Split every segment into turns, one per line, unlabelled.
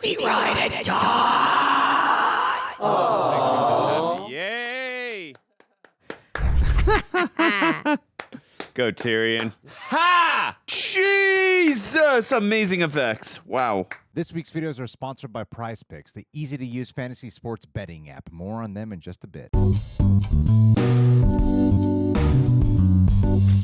me ride and die.
Oh. Yay! Go, Tyrion. Ha! Jesus! Amazing effects. Wow.
This week's videos are sponsored by Prize Picks, the easy-to-use fantasy sports betting app. More on them in just a bit.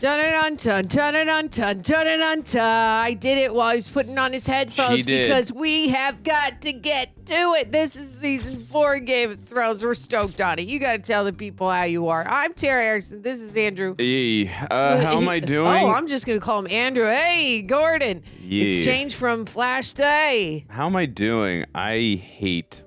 Dun-dun-dun-dun-dun-dun-dun-dun-dun. I did it while I was putting on his headphones because we have got to get to it. This is season 4 of Game of Thrones. We're stoked on it. You got to tell the people how you are. I'm Terry Erickson. This is Andrew.
Hey, how am I doing?
Oh, I'm just going to call him Andrew. Hey, Gordon.
Yeah.
It's changed from Flash Day.
How am I doing? I hate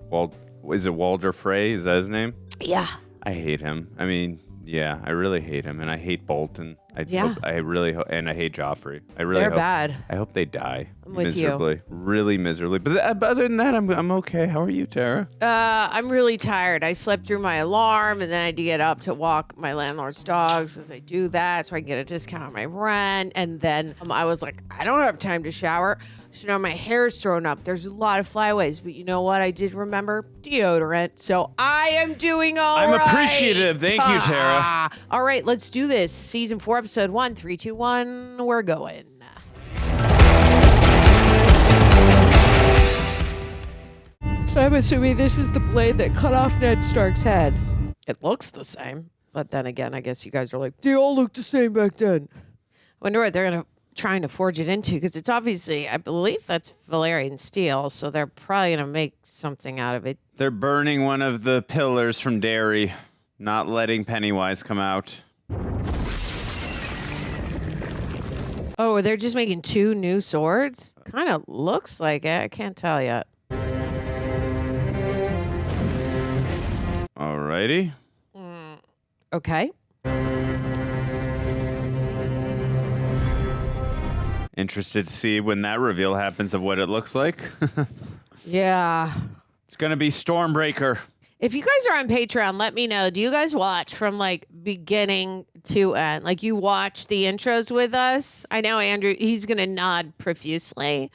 is it Walder Frey? Is that his name?
Yeah.
I hate him. I mean, yeah, I really hate him, and I hate Bolton. I really hope, and I hate Joffrey.
They're bad.
I hope they die
with
miserably, really miserably. But other than that, I'm okay. How are you, Tara?
I'm really tired. I slept through my alarm, and then I had to get up to walk my landlord's dogs as I do that, so I can get a discount on my rent. And then I was like, I don't have time to shower. So now my hair's thrown up. There's a lot of flyaways, but you know what? I did remember deodorant, so I am doing all right.
I'm appreciative. Thank you, Tara.
All right, let's do this. Season 4, episode 1, 3, 2, 1. We're going. So I'm assuming this is the blade that cut off Ned Stark's head. It looks the same, but then again, I guess you guys are like, they all look the same back then. Wonder what they're trying to forge it into, because it's obviously, I believe that's Valyrian steel, so they're probably going to make something out of it.
They're burning one of the pillars from Derry, not letting Pennywise come out.
Oh, they're just making 2 new swords? Kind of looks like it. I can't tell yet.
Alrighty.
Okay.
Interested to see when that reveal happens of what it looks like.
Yeah.
It's going to be Stormbreaker.
If you guys are on Patreon, let me know. Do you guys watch from like beginning to end? Like you watch the intros with us? I know Andrew, he's going to nod profusely.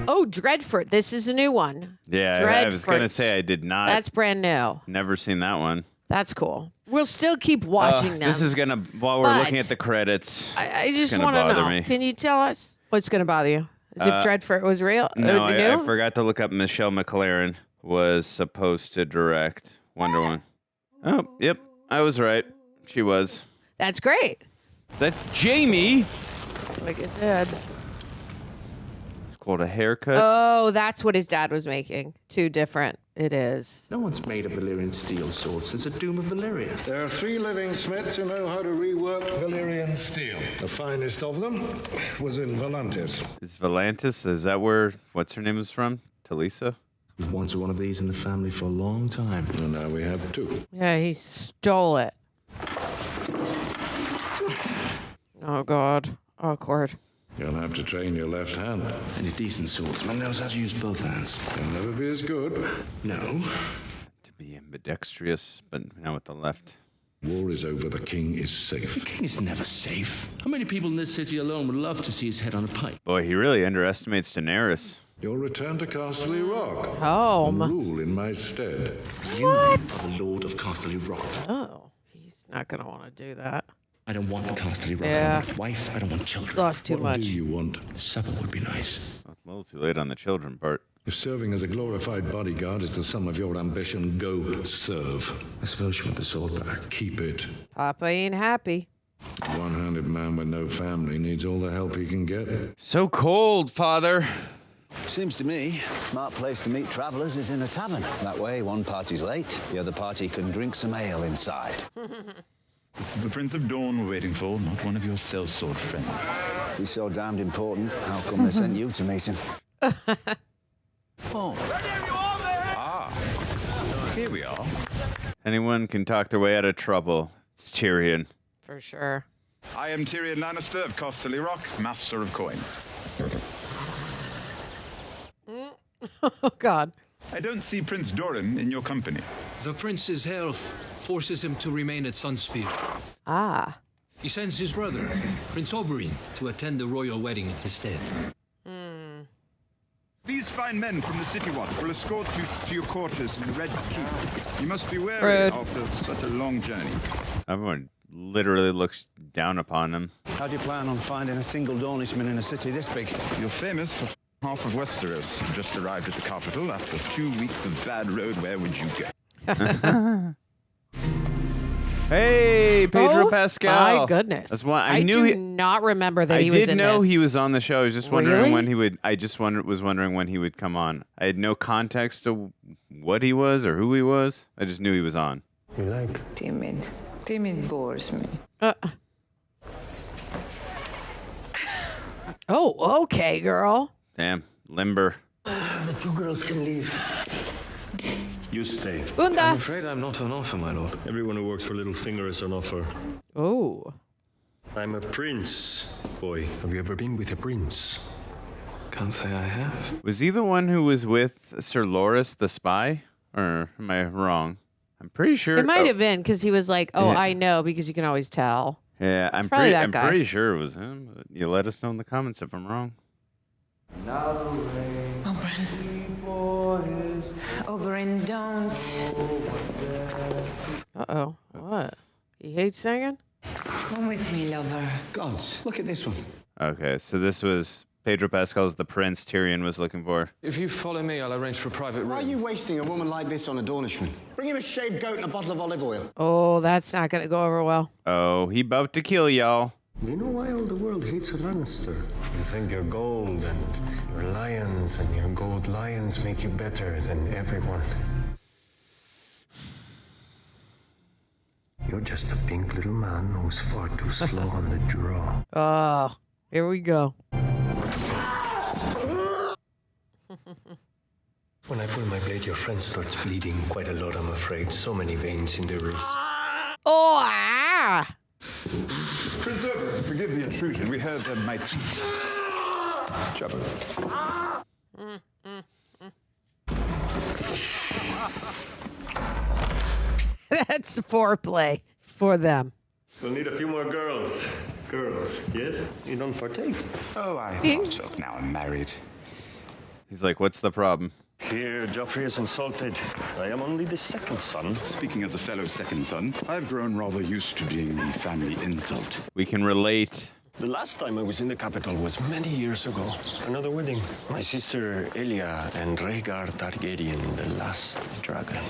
Oh, Dreadfort. This is a new one.
Yeah, I was going to say I did not.
That's brand new.
Never seen that one.
That's cool. We'll still keep watching them.
This is going to, while we're looking at the credits,
I just want to know.
Me.
Can you tell us what's going to bother you? As if Dreadfort was real?
No, I forgot to look up Michelle McLaren was supposed to direct Wonder Woman. Oh, yep. I was right. She was.
That's great.
Is that Jamie?
Like I said.
It's called a haircut.
Oh, that's what his dad was making. 2 different. It is.
No one's made a Valyrian steel sword since the doom of Valyria.
There are 3 living smiths who know how to rework Valyrian steel. The finest of them was in Volantis.
Is Volantis, is that where, what's her name is from? Talisa?
We've wanted one of these in the family for a long time.
And now we have 2.
Yeah, he stole it. Oh, God. Awkward.
You'll have to train your left hand.
Any decent swordsman knows how to use both hands.
You'll never be as good.
No.
To be ambidextrous, but now with the left.
War is over. The king is safe.
The king is never safe. How many people in this city alone would love to see his head on a pike?
Boy, he really underestimates Daenerys.
You'll return to Casterly Rock.
Home.
And rule in my stead.
You are the Lord of Casterly Rock.
Oh, he's not going to want to do that.
I don't want Casterly Rock.
Yeah.
I don't want a wife. I don't want children.
He's lost too
What
much.
do you want?
Supper would be nice.
A little too late on the children part.
If serving as a glorified bodyguard is the sum of your ambition, go serve.
I suppose you want the sword back.
Keep it.
Papa ain't happy.
A one-handed man with no family needs all the help he can get.
So cold, Father.
Seems to me, a smart place to meet travellers is in a tavern. That way, one party's late, the other party can drink some ale inside.
This is the Prince of Dawn we're waiting for, not one of your sellsword friends.
He's so damned important, how come they sent you to meet him?
Oh. Here we are.
Anyone can talk their way out of trouble. It's Tyrion.
For sure.
I am Tyrion Lannister of Casterly Rock, Master of Coin.
Oh, God.
I don't see Prince Doran in your company.
The prince's health forces him to remain at Sunspear.
Ah.
He sends his brother, Prince Oberyn, to attend the royal wedding in his stead.
fine men from the City Watch will escort you to your quarters in the Red Keep. You must be wary
Rude.
after such a long journey.
Everyone literally looks down upon him.
How do you plan on finding a single Dornishman in a city this big?
You're famous for half of Westeros. You just arrived at the capital after 2 weeks of bad road. Where would you go?
Hey, Pedro
Oh,
Pascal.
my goodness.
That's why
I
knew
do not remember that he was
did
in
know
this.
he was on the show. I was just wondering
Really?
when he would. I just was wondering when he would come on. I had no context to what he was or who he was. I just knew he was on.
You like?
Timid. Timid bores me.
Oh, okay, girl.
Damn, limber.
The two girls can leave. You stay.
I'm
Bunda.
afraid I'm not on offer, my lord.
Everyone who works for Littlefinger is on offer.
Oh.
I'm a prince. Boy, have you ever been with a prince?
Can't say I have.
Was he the one who was with Sir Loras the spy? Or am I wrong? I'm pretty sure.
It might have been because he was like, oh,
Yeah.
I know, because you can always tell.
Yeah, I'm
probably that
I'm
guy.
pretty sure it was him. But you let us know in the comments if I'm wrong.
Oberyn, don't.
Uh-oh. What? He hates singing?
Come with me, lover.
Gods, look at this one.
Okay, so this was Pedro Pascal's the prince Tyrion was looking for.
If you follow me, I'll arrange for a private room.
Why are you wasting a woman like this on a Dornishman? Bring him a shaved goat and a bottle of olive oil.
Oh, that's not going to go over well.
Oh, he about to kill y'all.
You know why all the world hates a Lannister? You think your gold and your lions and your gold lions make you better than everyone. You're just a pink little man who's far too slow on the draw.
Oh, here we go.
When I pull my blade, your friend starts bleeding quite a lot, I'm afraid. So many veins in the wrist.
Oh, ah!
Prince Oberyn, forgive the intrusion. We heard there might be trouble.
That's foreplay for them.
We'll need a few more girls. Girls, yes? You don't partake?
Oh, I thought so. Now I'm married.
He's like, what's the problem?
Here, Joffrey is insulted. I am only the second son.
Speaking as a fellow second son, I've grown rather used to being the family insult.
We can relate.
The last time I was in the capital was many years ago. Another wedding. My sister Elia and Rhaegar Targaryen, the last dragon.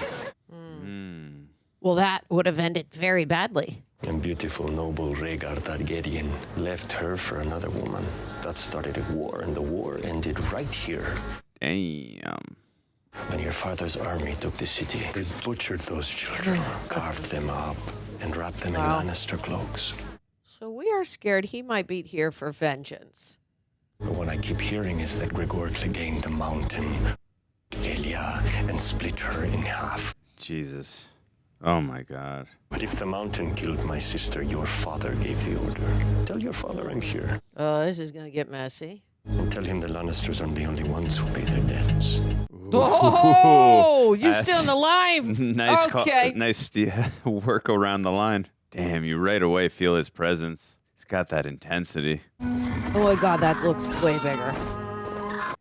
Well, that would have ended very badly.
And beautiful, noble Rhaegar Targaryen left her for another woman. That started a war, and the war ended right here.
Damn.
When your father's army took the city, they butchered those children, carved them up, and wrapped them in Lannister cloaks.
So we are scared he might be here for vengeance.
But what I keep hearing is that Gregor gained the mountain, Elia, and split her in half.
Jesus. Oh my God.
But if the mountain killed my sister, your father gave the order. Tell your father I'm here.
Oh, this is going to get messy.
And tell him the Lannisters aren't the only ones who pay their debts.
Oh, you're
That's-
still in the line.
Nice
Okay.
nice work around the line. Damn, you right away feel his presence. He's got that intensity.
Oh my God, that looks way bigger.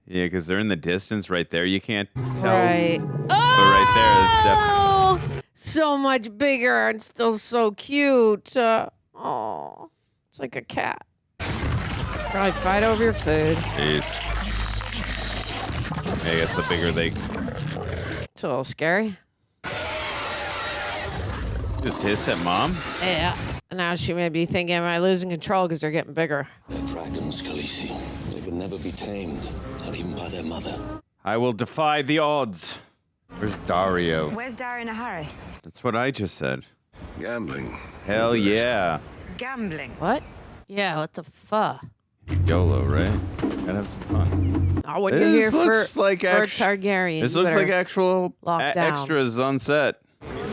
Yeah, because they're in the distance right there. You can't tell.
Right.
But right there,
Oh, so much bigger and still so cute. Oh, it's like a cat. Probably fight over your food.
jeez. I guess the bigger they
It's a little scary.
just hiss at mom.
Yeah. And now she may be thinking, am I losing control because they're getting bigger?
They're dragons, Khaleesi. They could never be tamed, not even by their mother.
I will defy the odds. Where's Dario?
Where's Daenerys Harris?
That's what I just said.
Gambling.
Hell yeah.
Gambling.
What? Yeah, what the fuck?
YOLO, right? Gotta have some fun.
Oh, when you're here
This looks
for,
like
for
Targaryen.
Targaryen.
This
you
looks like
better
actual
lock down.
extras on set.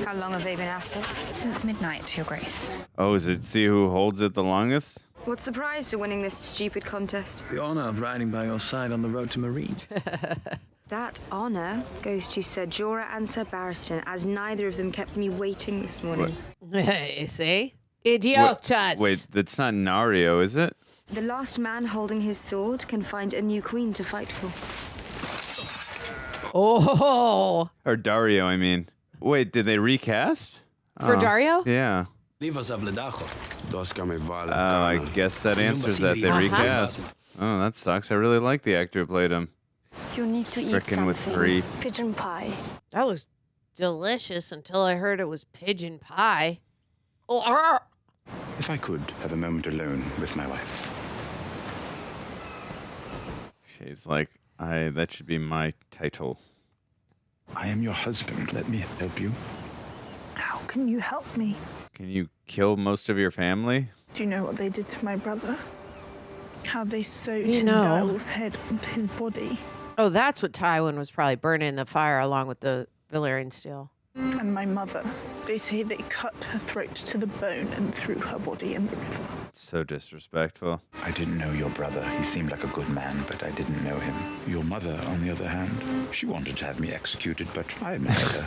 How long have they been at it?
Since midnight, Your Grace.
Oh, is it see who holds it the longest?
What's the prize to winning this stupid contest?
The honor of riding by your side on the road to Meereen.
That honor goes to Sir Jorah and Sir Barristan, as neither of them kept me waiting this morning.
Hey, see? Idiotas.
Wait, that's not Nario, is it?
The last man holding his sword can find a new queen to fight for.
Oh.
Or Dario, I mean. Wait, did they recast?
For Dario?
Yeah. Oh, I guess that answers that. They recast. Oh, that sucks. I really like the actor who played him.
You need to eat
Frickin' with
something.
grief.
Pigeon pie.
That was delicious until I heard it was pigeon pie. Oh,
If I could have a moment alone with my wife.
She's like, that should be my title.
I am your husband. Let me help you.
How can you help me?
Can you kill most of your family?
Do you know what they did to my brother? How they sewed
You
his
know.
direwolf's head onto his body.
Oh, that's what Tywin was probably burning in the fire along with the Valyrian steel.
And my mother. They say they cut her throat to the bone and threw her body in the river.
So disrespectful.
I didn't know your brother. He seemed like a good man, but I didn't know him. Your mother, on the other hand, she wanted to have me executed, but I admired her.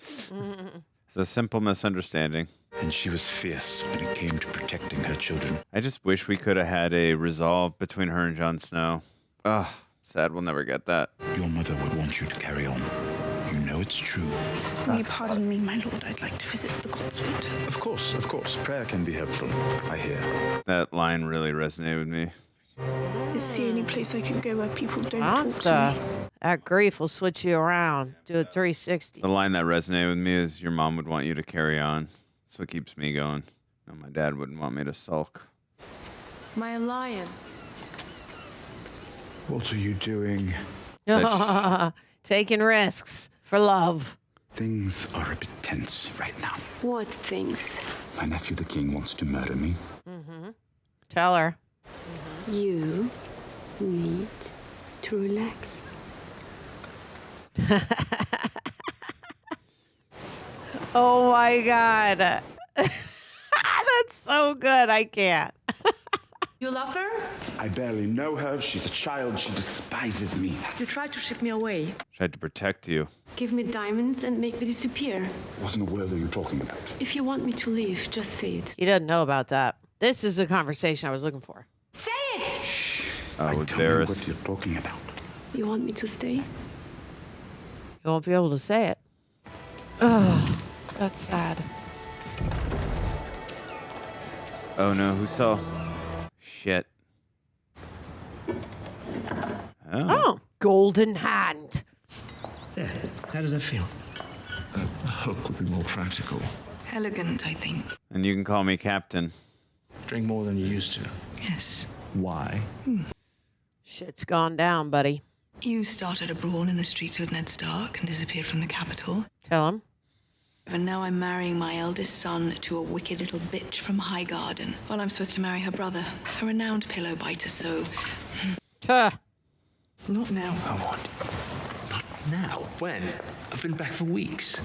It's a simple misunderstanding.
And she was fierce when it came to protecting her children.
I just wish we could have had a resolve between her and Jon Snow. Ugh, sad we'll never get that.
Your mother would want you to carry on. You know it's true.
Will you pardon me, my lord? I'd like to visit the greatsword.
Of course. Prayer can be helpful, I hear.
That line really resonated with me.
Is the only place I can go where people don't talk to
Answer.
me?
That grief will switch you around. Do a 360.
The line that resonated with me is your mom would want you to carry on. That's what keeps me going. No, my dad wouldn't want me to sulk.
My lion.
What are you doing?
Taking risks for love.
Things are a bit tense right now.
What things?
My nephew the king wants to murder me.
Tell her.
You need to relax.
Oh my God. That's so good. I can't.
You love her?
I barely know her. She's a child. She despises me.
You tried to ship me away.
Tried to protect you.
Give me diamonds and make me disappear.
What in the world are you talking about?
If you want me to leave, just say it.
He doesn't know about that. This is a conversation I was looking for.
Say it!
Oh, with
Tell me
Varys.
what you're talking about.
You want me to stay?
You won't be able to say it. Ugh, that's sad.
Oh no, who saw? Shit.
Oh, golden hand.
There. How does that feel? A hook would be more practical.
Elegant, I think.
And you can call me Captain.
Drink more than you used to.
Yes.
Why?
Shit's gone down, buddy.
You started a brawl in the streets with Ned Stark and disappeared from the capital.
Tell him.
And now I'm marrying my eldest son to a wicked little bitch from High Garden. Well, I'm supposed to marry her brother, a renowned pillow biter, so...
Tuh.
Not now.
I want. Not now. When? I've been back for weeks.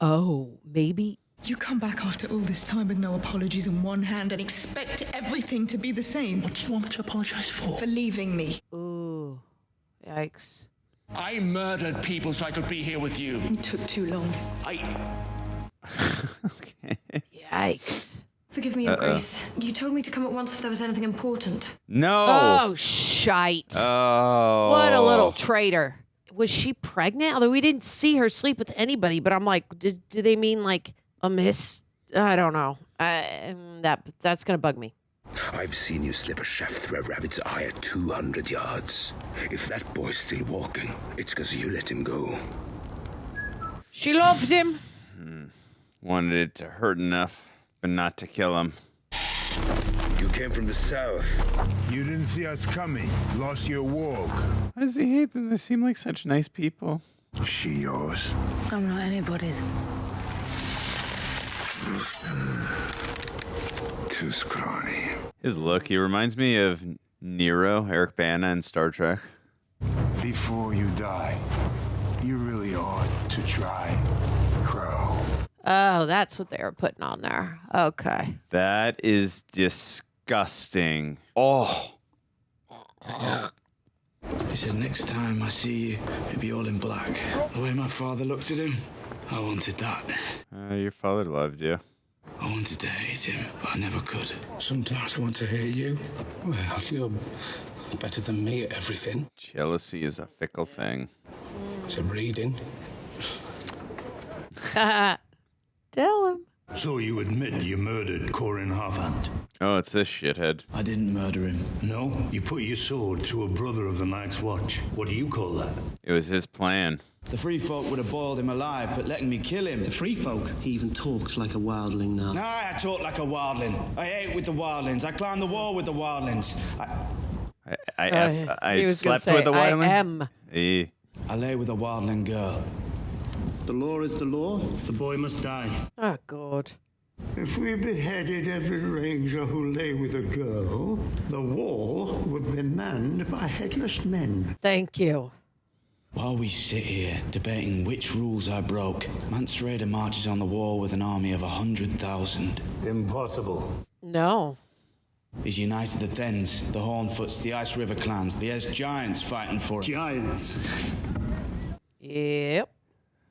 Oh, maybe.
You come back after all this time with no apologies in one hand and expect everything to be the same.
What do you want me to apologize for?
For leaving me.
Ooh. Yikes.
I murdered people so I could be here with you.
It took too long.
Okay.
Yikes.
Forgive me, Your Grace. You told me to come at once if there was anything important.
No.
Oh, shite.
Oh.
What a little traitor. Was she pregnant? Although we didn't see her sleep with anybody, but I'm like, do they mean like a miss? I don't know. That's going to bug me.
I've seen you slip a shaft through a rabbit's eye at 200 yards. If that boy's still walking, it's because you let him go.
She loved him.
Wanted it to hurt enough, but not to kill him.
You came from the south.
You didn't see us coming. Lost your walk.
Why does he hate them? They seem like such nice people.
She yours.
I'm not anybody's.
Too scrawny.
His look, he reminds me of Nero, Eric Bana in Star Trek.
Before you die, you really ought to try Crow.
Oh, that's what they were putting on there. Okay.
That is disgusting. Oh.
He said next time I see you, it'll be all in black. The way my father looked at him, I wanted that.
Your father loved you.
I wanted to hate him, but I never could. Sometimes I want to hate you. Well, you're better than me at everything.
Jealousy is a fickle thing.
So reading.
Tell him.
So you admit you murdered Corin Harvand?
Oh, it's this shithead.
I didn't murder him.
No? You put your sword through a brother of the Night's Watch. What do you call that?
It was his plan.
The free folk would have boiled him alive, but letting me kill him.
The free folk? He even talks like a wildling now.
Nah, I talk like a wildling. I ate with the wildlings. I climbed the wall with the wildlings.
I slept with a wildling?
I am.
I lay with a wildling girl.
The law is the law. The boy must die.
Oh, God.
If we beheaded every ranger who lay with a girl, the wall would be manned by headless men.
Thank you.
While we sit here debating which rules I broke, Mance Rayder marches on the wall with an army of 100,000.
Impossible.
No.
He's united the Thens, the Hornfoots, the Ice River clans, the Es Giants fighting for him.
Giants.
Yep.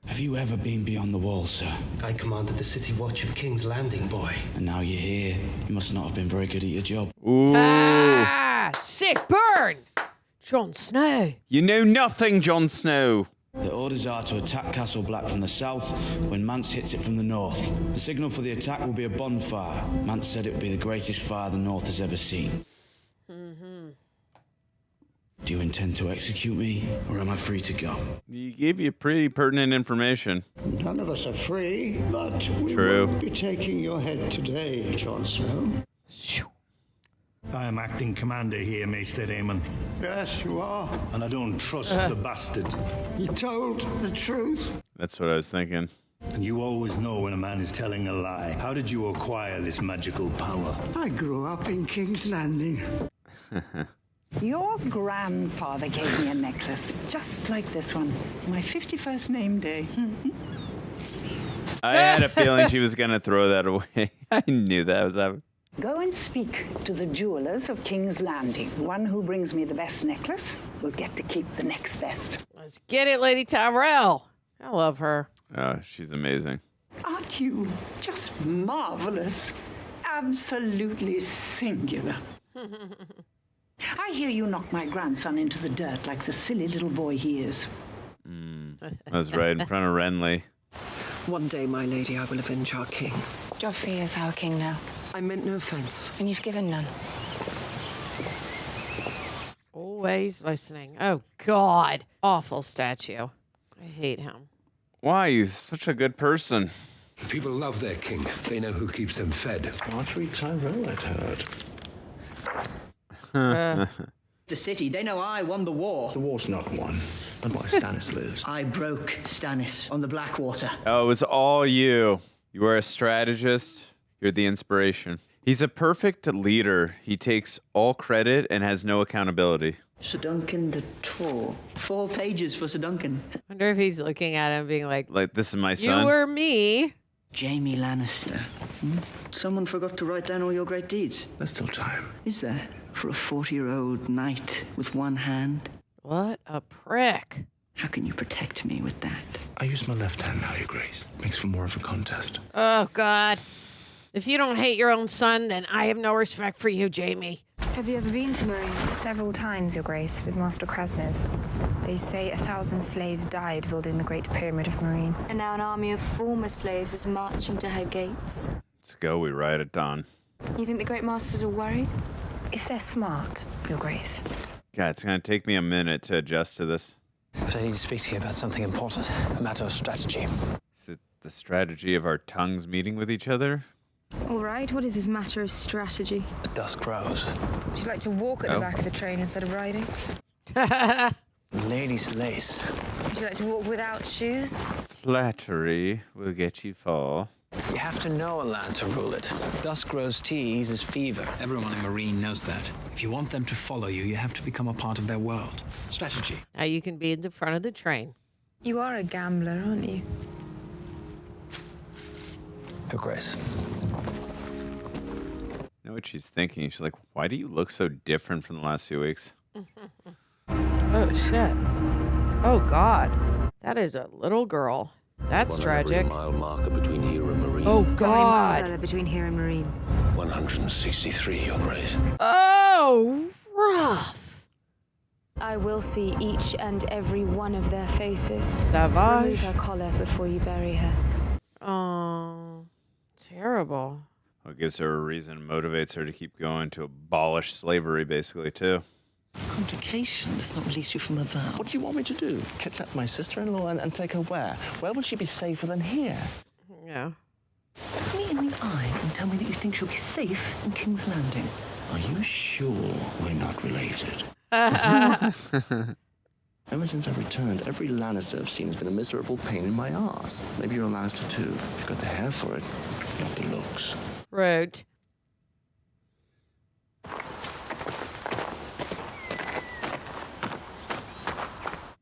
Have you ever been beyond the wall, sir?
I commanded the city watch of King's Landing, boy.
And now you're here. You must not have been very good at your job.
Ooh.
Ah, sick burn. Jon Snow.
You know nothing, Jon Snow.
The orders are to attack Castle Black from the south when Mance hits it from the north. The signal for the attack will be a bonfire. Mance said it would be the greatest fire the north has ever seen. Do you intend to execute me, or am I free to go?
He gave you pretty pertinent information.
None of us are free, but we
True.
won't be taking your head today, Jon Snow. I am acting commander here, Maester Aemon. Yes, you are. And I don't trust the bastard. He told the truth.
That's what I was thinking.
And you always know when a man is telling a lie. How did you acquire this magical power? I grew up in King's Landing.
Your grandfather gave me a necklace, just like this one. My 51st name day.
I had a feeling she was going to throw that away. I knew that was happening.
Go and speak to the jewelers of King's Landing. The one who brings me the best necklace will get to keep the next best.
Let's get it, Lady Tyrell. I love her.
Oh, she's amazing.
Aren't you just marvelous? Absolutely singular. I hear you knocked my grandson into the dirt like the silly little boy he is.
I was right in front of Renly.
One day, my lady, I will avenge our king.
Joffrey is our king now.
I meant no offense.
And you've given none.
Always listening. Oh, God. Awful statue. I hate him.
Why? He's such a good person.
People love their king. They know who keeps them fed.
Marjorie Tyrell, I'd heard.
The city, they know I won the war.
The war's not won, and why Stannis lives.
I broke Stannis on the Blackwater.
Oh, it was all you. You were a strategist. You're the inspiration. He's a perfect leader. He takes all credit and has no accountability.
Sir Duncan the Tall. 4 pages for Sir Duncan.
I wonder if he's looking at him being like,
this is my son.
You or me?
Jaime Lannister. Someone forgot to write down all your great deeds.
There's still time.
Is there? For a 40-year-old knight with one hand?
What a prick.
How can you protect me with that?
I use my left hand now, Your Grace. Makes for more of a contest.
Oh, God. If you don't hate your own son, then I have no respect for you, Jaime.
Have you ever been to Meereen? Several times, Your Grace, with Master Krasners. They say 1,000 slaves died building the Great Pyramid of Meereen. And now an army of former slaves is marching to her gates.
Let's go. We ride at dawn.
You think the Great Masters are worried? If they're smart, Your Grace.
God, it's going to take me a minute to adjust to this.
But I need to speak to you about something important. A matter of strategy.
Is it the strategy of our tongues meeting with each other?
All right, what is this matter of strategy?
The dusk grows.
Would you like to walk at the back of the train instead of riding?
Ladies' lace.
Would you like to walk without shoes?
Flattery will get you far.
You have to know a land to rule it. Dusk grows tea eases fever.
Everyone in Meereen knows that. If you want them to follow you, you have to become a part of their world. Strategy.
Now you can be in the front of the train.
You are a gambler, aren't you?
Your Grace.
I know what she's thinking. She's like, why do you look so different from the last few weeks?
Oh, shit. Oh, God. That is a little girl. That's tragic.
Mile marker between here and Meereen.
Oh, God.
Between here and Meereen.
163, Your Grace.
Oh, rough.
I will see each and every one of their faces.
Savage.
Remove her collar before you bury her.
Oh, terrible.
Well, it gives her a reason, motivates her to keep going, to abolish slavery, basically, too.
Complication does not release you from a vow.
What do you want me to do? Kidnap my sister-in-law and take her where? Where will she be safer than here?
Yeah.
Look me in the eye and tell me that you think she'll be safe in King's Landing.
Are you sure we're not related?
Ever since I've returned, every Lannister I've seen has been a miserable pain in my arse. Maybe you're a Lannister too. You've got the hair for it, not the looks.
Rude.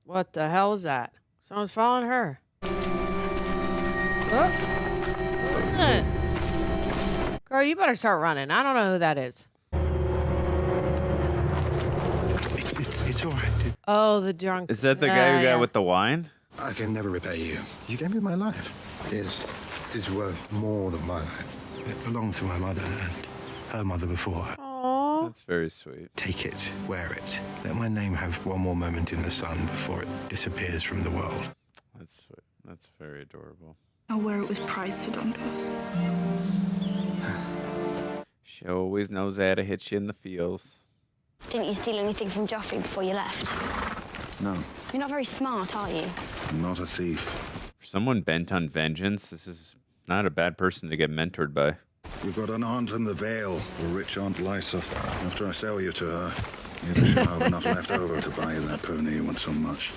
What the hell is that? Someone's following her. What? What is it? Girl, you better start running. I don't know who that is.
It's all right.
Oh, the drunk.
Is that the guy who got with the wine?
I can never repay you. You gave me my life. This is worth more than my life. It belonged to my mother and her mother before her.
Aww.
That's very sweet.
Take it, wear it. Let my name have one more moment in the sun before it disappears from the world.
That's sweet. That's very adorable.
I'll wear it with pride, Sidondos.
She always knows how to hit you in the feels.
Didn't you steal anything from Joffrey before you left?
No,
You're not very smart, are you?
I'm not a thief.
For someone bent on vengeance, this is not a bad person to get mentored by.
You've got an aunt in the Vale, or rich Aunt Lysa. After I sell you to her, maybe she'll have enough left over to buy you that pony you want so much.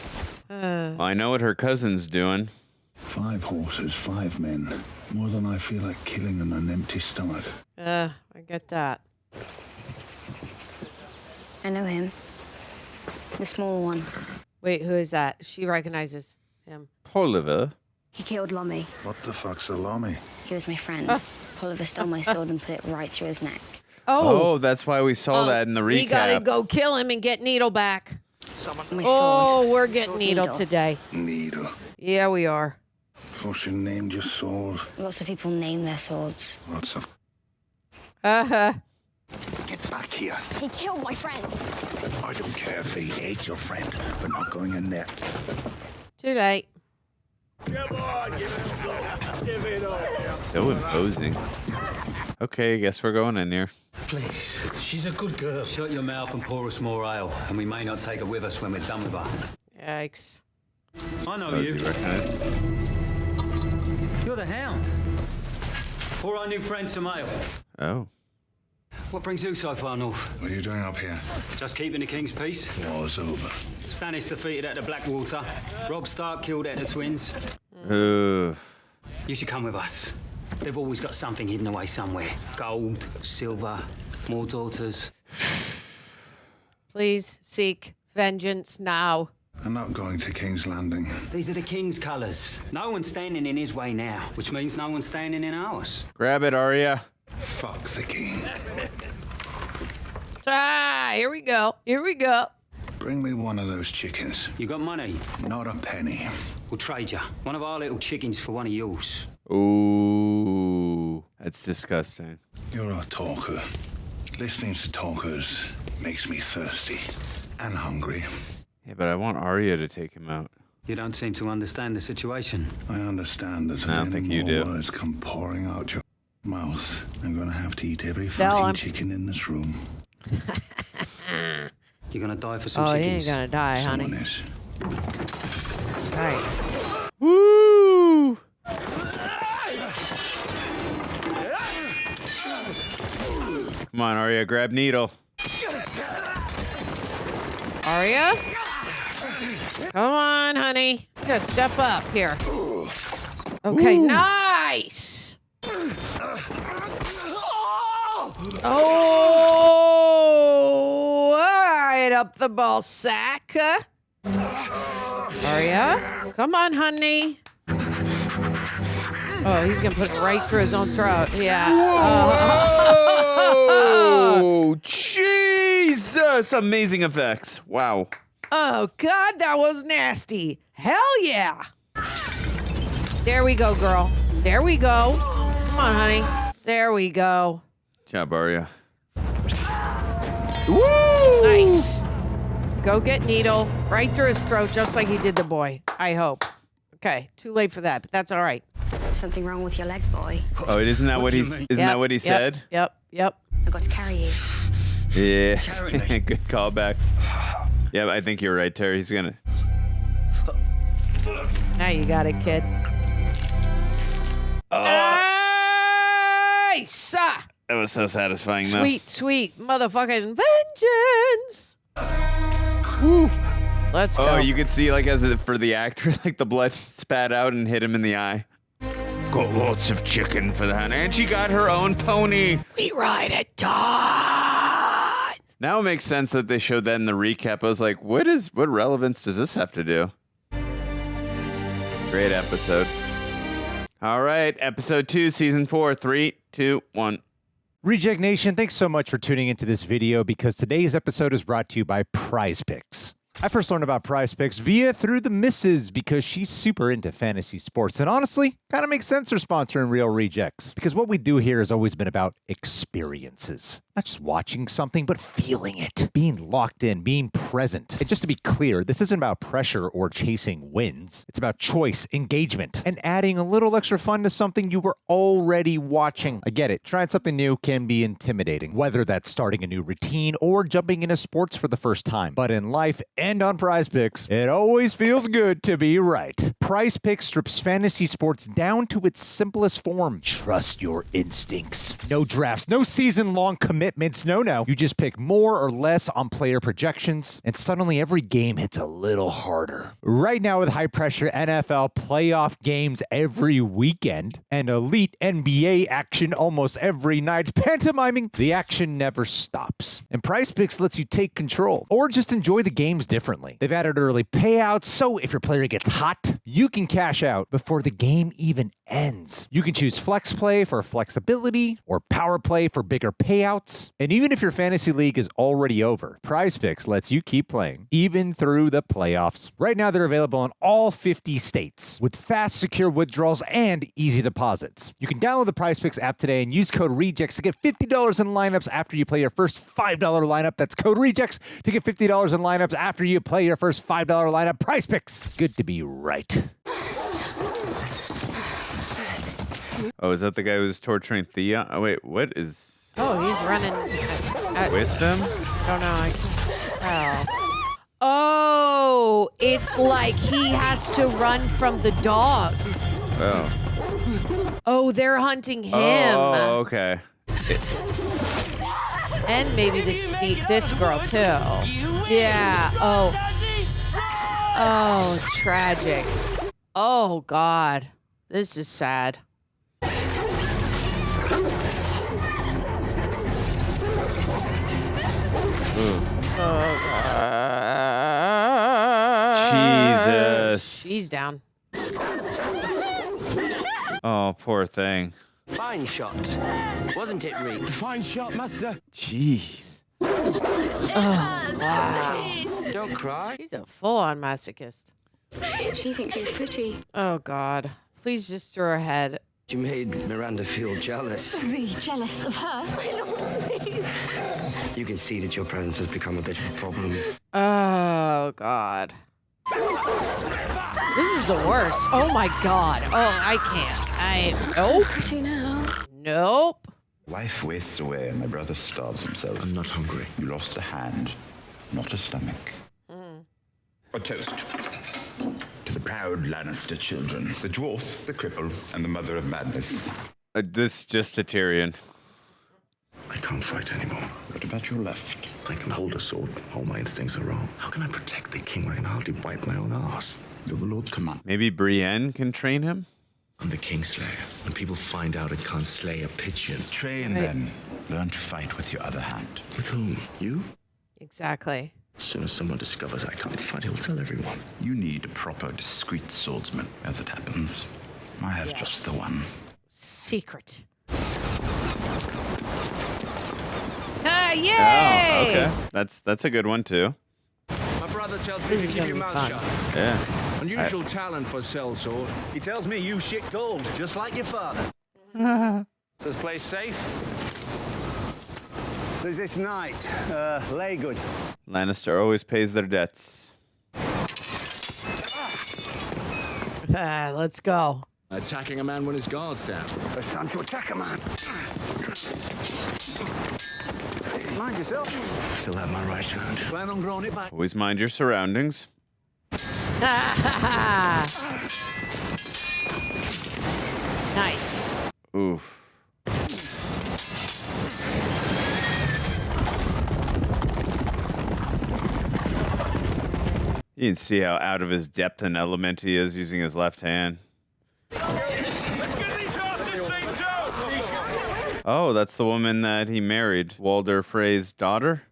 Well, I know what her cousin's doing.
5 horses, 5 men. More than I feel like killing on an empty stomach.
I get that.
I know him. The small one.
Wait, who is that? She recognizes him.
Oliver.
He killed Lommy.
What the fuck's a Lommy?
He was my friend. Oliver stole my sword and put it right through his neck.
Oh, that's why we saw that in the recap.
We gotta go kill him and get Needle back.
My
Oh,
sword.
we're getting
Sword
Needle today.
Needle.
Yeah, we are.
Of course you named your sword.
Lots of people name their swords.
Lots of...
Uh-huh.
Get back here.
He killed my friend.
I don't care if he ate your friend. We're not going in there.
Too late.
Come on, give it up. Give it up.
So imposing. Okay, I guess we're going in here.
Please, she's a good girl.
Shut your mouth and pour us more ale, and we may not take her with us when we're done with her.
Yikes.
I know
Does
you.
he recognize?
You're the Hound. Or our new friend, Samael.
Oh.
What brings you so far north?
What are you doing up here?
Just keeping the king's peace.
War's over.
Stannis defeated at the Blackwater. Robb Stark killed at the Twins.
Ooh.
You should come with us. They've always got something hidden away somewhere. Gold, silver, more daughters.
Please seek vengeance now.
I'm not going to King's Landing.
These are the king's colours. No one's standing in his way now, which means no one's standing in ours.
Grab it, Arya.
Fuck the king.
Ah, here we go. Here we go.
Bring me one of those chickens.
You got money?
Not a penny.
We'll trade you. One of our little chickens for one of yours.
Ooh. That's disgusting.
You're a talker. Listening to talkers makes me thirsty and hungry.
Yeah, but I want Arya to take him out.
You don't seem to understand the situation.
I understand that if
I don't
any
think you
more
do.
words come pouring out your mouth, I'm gonna have to eat every
Tell
fucking
him.
chicken in this room.
You're gonna die for some
Oh, he
chickens.
ain't gonna die, honey.
Someone is.
Right.
Woo! Come on, Arya, grab Needle.
Arya? Come on, honey. You gotta step up here. Okay, nice. Oh, all right, up the ball sack. Arya, come on, honey. Oh, he's gonna put it right through his own throat. Yeah.
Oh, Jesus! Amazing effects. Wow.
Oh, God, that was nasty. Hell yeah. There we go, girl. There we go. Come on, honey. There we go.
Good job, Arya. Woo!
Nice. Go get needle right through his throat, just like he did the boy. I hope. Okay, too late for that, but that's all right.
Something wrong with your leg, boy.
Oh, isn't that what he's? Isn't that what he said?
Yep.
I've got to carry you.
Yeah. Good callback. Yeah, I think you're right, Terry. He's gonna.
Now you got it, kid. Nice!
That was so satisfying, though.
Sweet motherfucking vengeance. Whew. Let's go.
Oh, you could see, like, for the actor, like, the blood spat out and hit him in the eye. Got lots of chicken for that. And she got her own pony.
We ride at dawn.
Now it makes sense that they showed that in the recap. I was like, what relevance does this have to do? Great episode. All right, episode 2, season 4. 3, 2, 1.
Reject Nation, thanks so much for tuning into this video because today's episode is brought to you by Prize Picks. I first learned about Prize Picks through the missus because she's super into fantasy sports. And honestly, kind of makes sense for sponsoring Real Rejects. Because what we do here has always been about experiences. Not just watching something, but feeling it. Being locked in, being present. And just to be clear, this isn't about pressure or chasing wins. It's about choice, engagement, and adding a little extra fun to something you were already watching. I get it. Trying something new can be intimidating. Whether that's starting a new routine or jumping into sports for the first time. But in life and on Prize Picks, it always feels good to be right. Prize Picks strips fantasy sports down to its simplest form. Trust your instincts. No drafts, no season-long commitments, no. You just pick more or less on player projections, and suddenly every game hits a little harder. Right now with high-pressure NFL playoff games every weekend, and elite NBA action almost every night, pantomiming, the action never stops. And Prize Picks lets you take control, or just enjoy the games differently. They've added early payouts, so if your player gets hot, you can cash out before the game even ends. You can choose flex play for flexibility, or power play for bigger payouts. And even if your fantasy league is already over, Prize Picks lets you keep playing, even through the playoffs. Right now, they're available in all 50 states, with fast, secure withdrawals and easy deposits. You can download the Prize Picks app today and use code REJECTS to get $50 in lineups after you play your first $5 lineup. That's code REJECTS to get $50 in lineups after you play your first $5 lineup. Prize Picks. Good to be right.
Oh, is that the guy who's torturing Thea? Oh, wait, what is...
Oh, he's running
with them?
I don't know. I can't tell. Oh, it's like he has to run from the dogs.
Oh.
Oh, they're hunting him.
Oh, okay.
And maybe this girl, too. Yeah. Oh, tragic. Oh, God. This is sad.
Jesus.
She's down.
Oh, poor thing.
Fine shot. Wasn't it, Reek?
Fine shot, master.
Jeez.
Oh, wow.
Don't cry.
He's a full-on masochist.
She thinks she's pretty.
Oh, God. Please just throw her head.
You made Miranda feel jealous.
Very jealous of her.
You can see that your presence has become a bit of a problem.
Oh, God. This is the worst. Oh, my God. Oh, I can't. Nope.
Pretty now.
Nope.
Life wastes away and my brother starves himself.
I'm not hungry.
You lost a hand, not a stomach. A toast to the proud Lannister children, the dwarf, the cripple, and the mother of madness.
This just to Tyrion.
I can't fight anymore.
What about your left?
I can hold a sword. All my instincts are wrong. How can I protect the king when I can hardly wipe my own arse?
You're the Lord Command.
Maybe Brienne can train him?
I'm the Kingslayer. When people find out I can't slay a pigeon.
Train then. Learn to fight with your other hand.
With whom? You?
Exactly.
As soon as someone discovers I can't fight, he'll tell everyone.
You need a proper, discreet swordsman, as it happens. I have just the one.
Secret. Ah, yay!
Oh, okay. That's a good one, too.
My brother tells me to keep your mouth shut.
Yeah.
Unusual talent for sellsword. He tells me you shit gold, just like your father. Is this place safe? There's this knight, Laygood.
Lannister always pays their debts.
Let's go.
Attacking a man when his guard's down.
It's time to attack a man. Mind yourself.
Still have my right hand.
Plan on growing it back.
Always mind your surroundings.
Nice.
Oof. You can see how out of his depth and element he is using his left hand. Oh, that's the woman that he married. Walder Frey's daughter?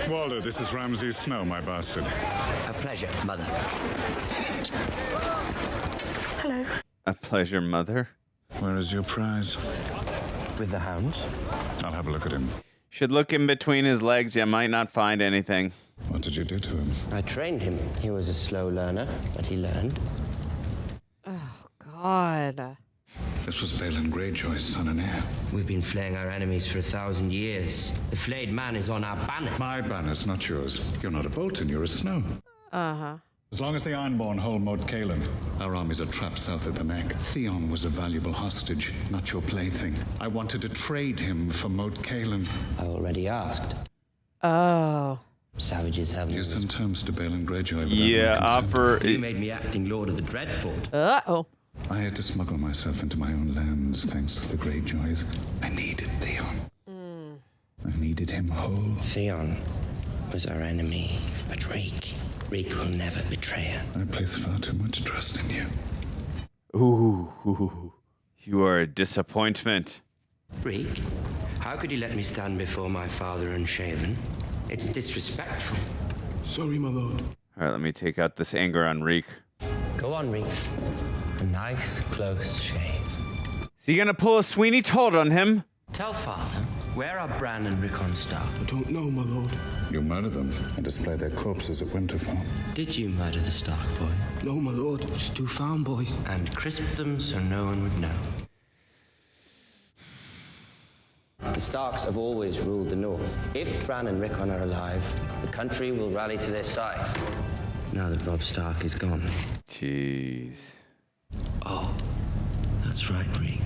Walder, this is Ramsay Snow, my bastard.
A pleasure, mother.
Hello.
A pleasure, mother.
Where is your prize?
With the hounds.
I'll have a look at him.
Should look in between his legs. You might not find anything.
What did you do to him?
I trained him. He was a slow learner, but he learned.
Oh, God.
This was Balon Greyjoy's son and heir.
We've been flaying our enemies for 1,000 years. The flayed man is on our banners.
My banners, not yours. You're not a Bolton, you're a Snow.
Uh-huh.
As long as the Ironborn hold Moat Caelan, our armies are trapped south of the neck. Theon was a valuable hostage, not your plaything. I wanted to trade him for Moat Caelan.
I already asked.
Oh.
Savages have...
You sent terms to Balon Greyjoy.
Yeah, offer...
You made me acting Lord of the Dreadfort.
Uh-oh.
I had to smuggle myself into my own lands, thanks to the Greyjoys. I needed Theon. I needed him whole.
Theon was our enemy, but Reek will never betray her.
I place far too much trust in you.
Ooh. You are a disappointment.
Reek, how could you let me stand before my father unshaven? It's disrespectful.
Sorry, my lord.
All right, let me take out this anger on Reek.
Go on, Reek. A nice, close shave.
Is he gonna pull a Sweeney Todd on him?
Tell father, where are Bran and Rickon Stark?
I don't know, my lord.
You murdered them and displayed their corpses at Winterfell.
Did you murder the Stark boy?
No, my lord. Just 2 found boys.
And crisp them so no one would know. The Starks have always ruled the North. If Bran and Rickon are alive, the country will rally to their side. Now that Robb Stark is gone.
Jeez.
Oh, that's right, Reek.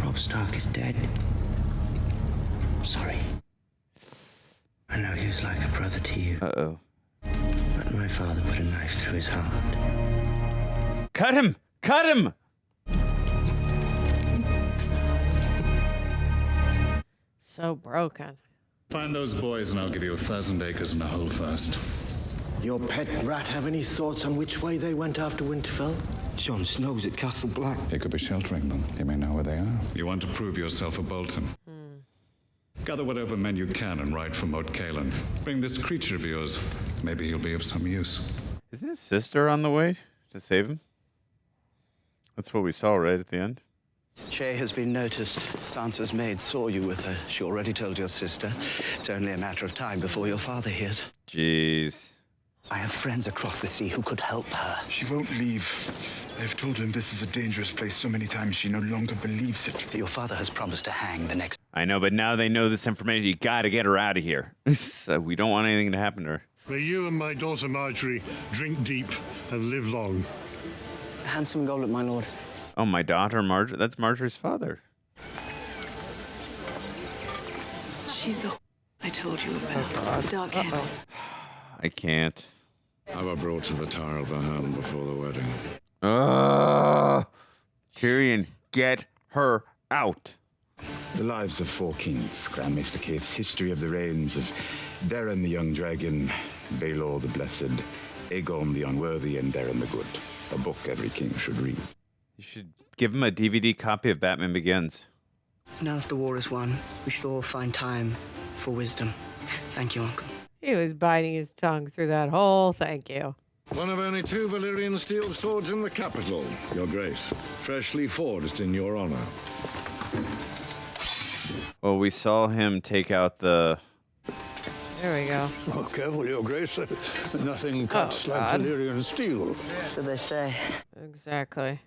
Robb Stark is dead. Sorry. I know he was like a brother to you.
Uh-oh.
But my father put a knife through his heart.
Cut him! Cut him!
So broken.
Find those boys and I'll give you 1,000 acres and a hole first.
Your pet rat have any thoughts on which way they went after Winterfell?
Jon Snow's at Castle Black.
They could be sheltering them. You may know where they are. You want to prove yourself a Bolton. Gather whatever men you can and ride for Moat Caelan. Bring this creature of yours. Maybe he'll be of some use.
Isn't his sister on the way to save him? That's what we saw right at the end.
Shay has been noticed. Sansa's maid saw you with her. She already told your sister. It's only a matter of time before your father hears.
Jeez.
I have friends across the sea who could help her.
She won't leave. I've told him this is a dangerous place so many times she no longer believes it.
Your father has promised to hang the next...
I know, but now they know this information. You gotta get her out of here. So we don't want anything to happen to her.
May you and my daughter Marjorie drink deep and live long.
A handsome goblet, my lord.
Oh, my daughter Marjorie. That's Marjorie's father.
She's the I told you about. Dark hair.
I can't.
Have I brought to the Tower of the Hound before the wedding?
Tyrion, get her out.
The Lives of Four Kings, Grand Maester Keith's history of the reigns of Beren the Young Dragon, Baelor the Blessed, Aegon the Unworthy, and Beren the Good. A book every king should read.
You should give him a DVD copy of Batman Begins.
Now that the war is won, we should all find time for wisdom. Thank you, Uncle.
He was biting his tongue through that whole thank you.
One of only 2 Valyrian steel swords in the capital, Your Grace. Freshly forged in your honor.
Well, we saw him take out the...
There we go.
Oh, careful, Your Grace. Nothing cuts like Valyrian steel.
So they say.
Exactly.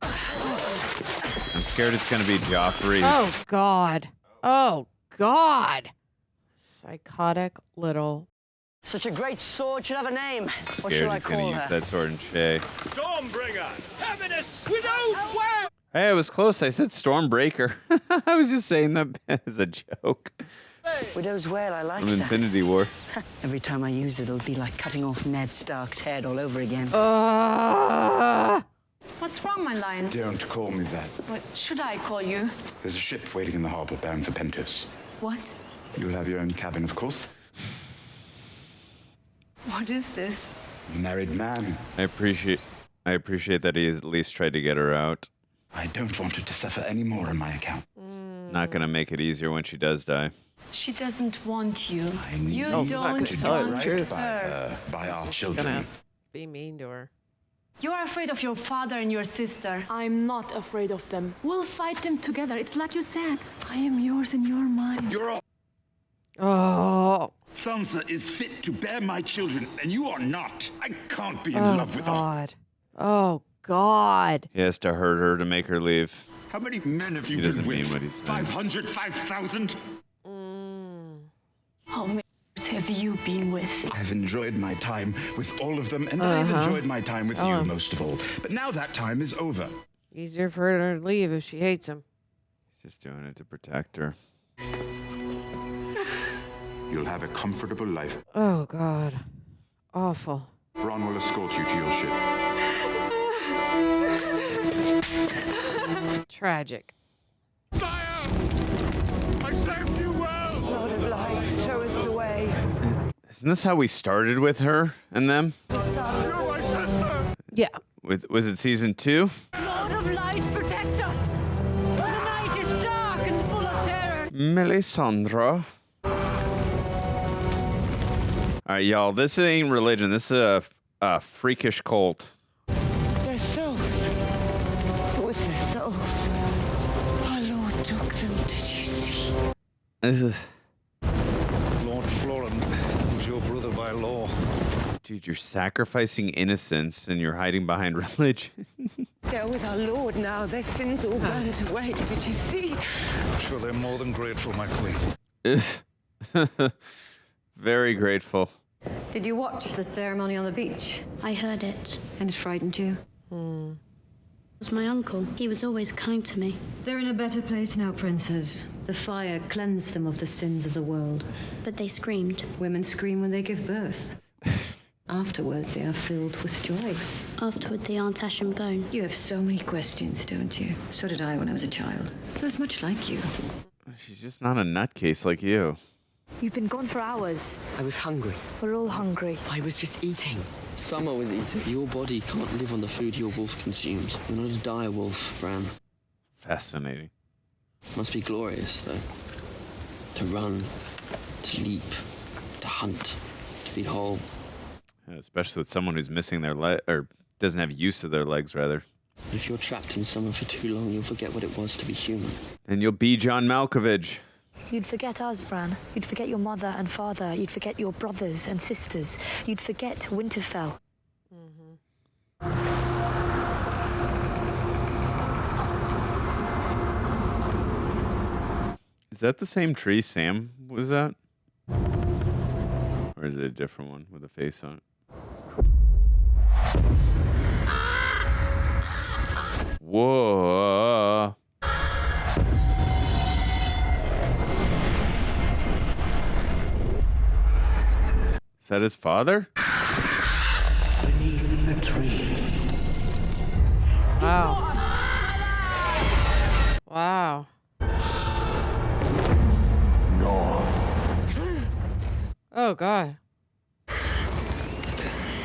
I'm scared it's going to be Joffrey.
Oh, God. Oh, God. Psychotic little.
Such a great sword should have a name. What
Scared
shall I
he's gonna
call
use
her?
that sword in Shay.
Stormbringer! Terminus without way!
Hey, I was close. I said Stormbreaker. I was just saying that as a joke.
Widow's Wail, I like
From
that.
Infinity War.
Every time I use it, it'll be like cutting off Ned Stark's head all over again.
What's wrong, my lion?
Don't call me that.
What should I call you?
There's a ship waiting in the harbor bound for Pentos.
What?
You'll have your own cabin, of course.
What is this?
Married man.
I appreciate that he at least tried to get her out.
I don't want her to suffer any more on my account.
Not gonna make it easier when she does die.
She doesn't want you. You
Also not gonna
don't
tell her the
want
truth.
her.
By our
Just
children.
gonna be mean to her.
You are afraid of your father and your sister. I'm not afraid of them. We'll fight them together. It's like you said. I am yours and you're mine.
You're all.
Oh.
Sansa is fit to bear my children, and you are not. I can't be in
Oh,
love with her.
God. Oh, God.
He has to hurt her to make her leave.
How many men have you
He
been
doesn't
with?
mean what he's saying.
500, 5,000?
How many have you been with?
I've enjoyed my time with all of them, and I've enjoyed my time with you most of all. But now that time is over.
Easier for her to leave if she hates him.
He's just doing it to protect her.
You'll have a comfortable life.
Oh, God. Awful.
Bronn will escort you to your ship.
Tragic.
Fire! I served you well!
Lord of Light, show us the way.
Isn't this how we started with her and them?
My sister!
Yeah.
Was it season 2?
Lord of Light, protect us! The night is dark and full of terror.
Melisandre. All right, y'all. This ain't religion. This is a freakish cult.
Their souls. It was their souls. Our Lord took them, did you see?
Ugh.
Lord Florin was your brother by law.
Dude, you're sacrificing innocence and you're hiding behind religion.
They're with our Lord now. Their sins all burnt away. Did you see?
I'm sure they're more than grateful, my queen.
Very grateful.
Did you watch the ceremony on the beach?
I heard it.
And it frightened you?
It was my uncle. He was always kind to me.
They're in a better place now, princess. The fire cleansed them of the sins of the world.
But they screamed.
Women scream when they give birth. Afterwards, they are filled with joy.
Afterward, they aren't ash and bone.
You have so many questions, don't you? So did I when I was a child. I was much like you.
She's just not a nutcase like you.
You've been gone for hours.
I was hungry.
We're all hungry.
I was just eating.
Summer was eating. Your body can't live on the food your wolf consumes. You're not a dire wolf, Bran.
Fascinating.
Must be glorious, though. To run, to leap, to hunt, to be whole.
Yeah, especially with someone who's missing their leg, or doesn't have use of their legs, rather.
If you're trapped in summer for too long, you'll forget what it was to be human.
And you'll be John Malkovich.
You'd forget us, Bran. You'd forget your mother and father. You'd forget your brothers and sisters. You'd forget Winterfell.
Is that the same tree Sam was at? Or is it a different one with a face on it? Whoa. Is that his father?
Beneath the tree.
Wow. Wow.
North.
Oh, God.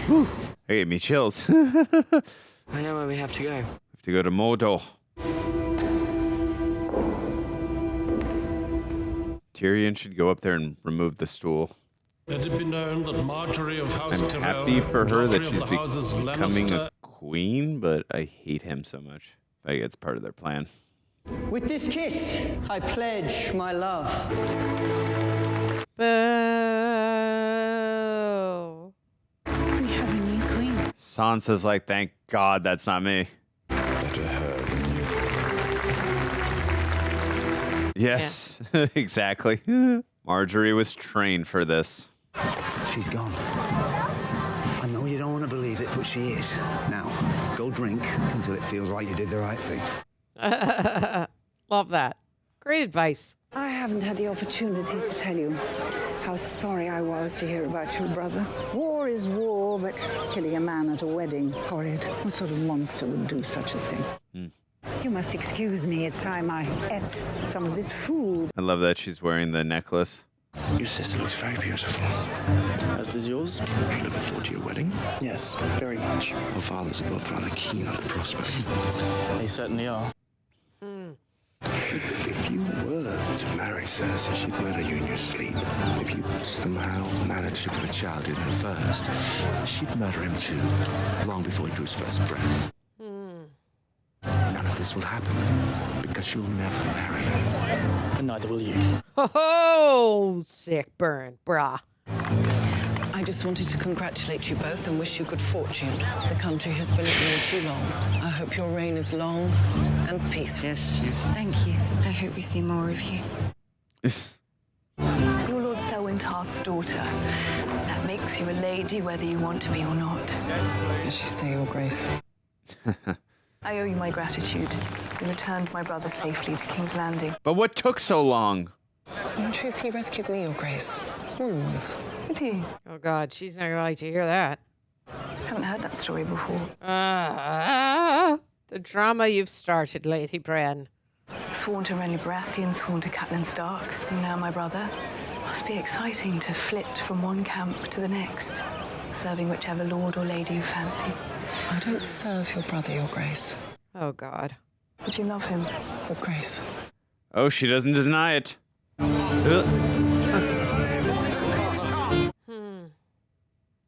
Whew. That gave me chills.
I know where we have to go.
Have to go to Mordor. Tyrion should go up there and remove the stool.
Let it be known that Marjorie of House
I'm
Tyrell,
happy for her that
Joffrey of
she's
the houses
becoming
Lannister,
a queen, but I hate him so much. I think it's part of their plan.
With this kiss, I pledge my love.
Boo.
We have a new queen.
Sansa's like, thank God that's not me.
Better her than you.
Yes, exactly. Marjorie was trained for this.
She's gone. I know you don't want to believe it, but she is. Now, go drink until it feels like you did the right thing.
Love that. Great advice.
I haven't had the opportunity to tell you how sorry I was to hear about your brother. War is war, but killing a man at a wedding, horrid. What sort of monster would do such a thing? You must excuse me. It's time I ate some of this food.
I love that she's wearing the necklace.
Your sister looks very beautiful. As does yours. Looking forward to your wedding? Yes, very much. Our fathers are both rather keen on the prospect. They certainly are. If you were to marry Cersei, she'd murder you in your sleep. If you somehow managed to put a child in her first, she'd murder him too, long before he drew his first breath. None of this will happen, because you'll never marry her. And neither will you.
Oh, sick burn, brah.
I just wanted to congratulate you both and wish you good fortune. The country has been at war too long. I hope your reign is long and peaceful.
Yes. Thank you. I hope we see more of you.
You're Lord Selwyn Tarth's daughter. That makes you a lady whether you want to be or not.
As you say, Your Grace.
I owe you my gratitude. You returned my brother safely to King's Landing.
But what took so long?
In truth, he rescued me, Your Grace. More than once.
Did he?
Oh, God, she's not going to like to hear that.
Haven't heard that story before.
The drama you've started, Lady Bran.
Sworn to Renly Baratheon, sworn to Catelyn Stark, and now my brother. Must be exciting to flit from one camp to the next, serving whichever lord or lady you fancy.
I don't serve your brother, Your Grace.
Oh, God.
But you love him.
Your Grace.
Oh, she doesn't deny it.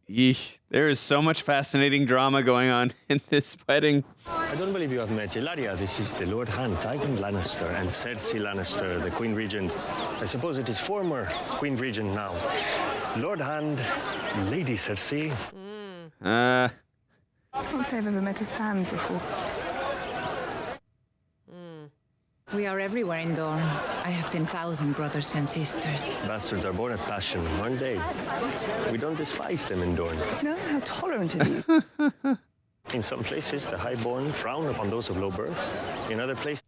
Yeesh. There is so much fascinating drama going on in this wedding.
I don't believe you have met Ilaria. This is the Lord Hand, Tywin Lannister, and Cersei Lannister, the Queen Regent. I suppose it is former Queen Regent now. Lord Hand, Lady Cersei.
I can't say I've ever met a sand before.
We are everywhere in Dorne. I have 10,000 brothers and sisters.
Bastards are born of passion, aren't they? We don't despise them in Dorne.
No, how tolerant of you.
In some places, the highborn frown upon those of low birth. In other places,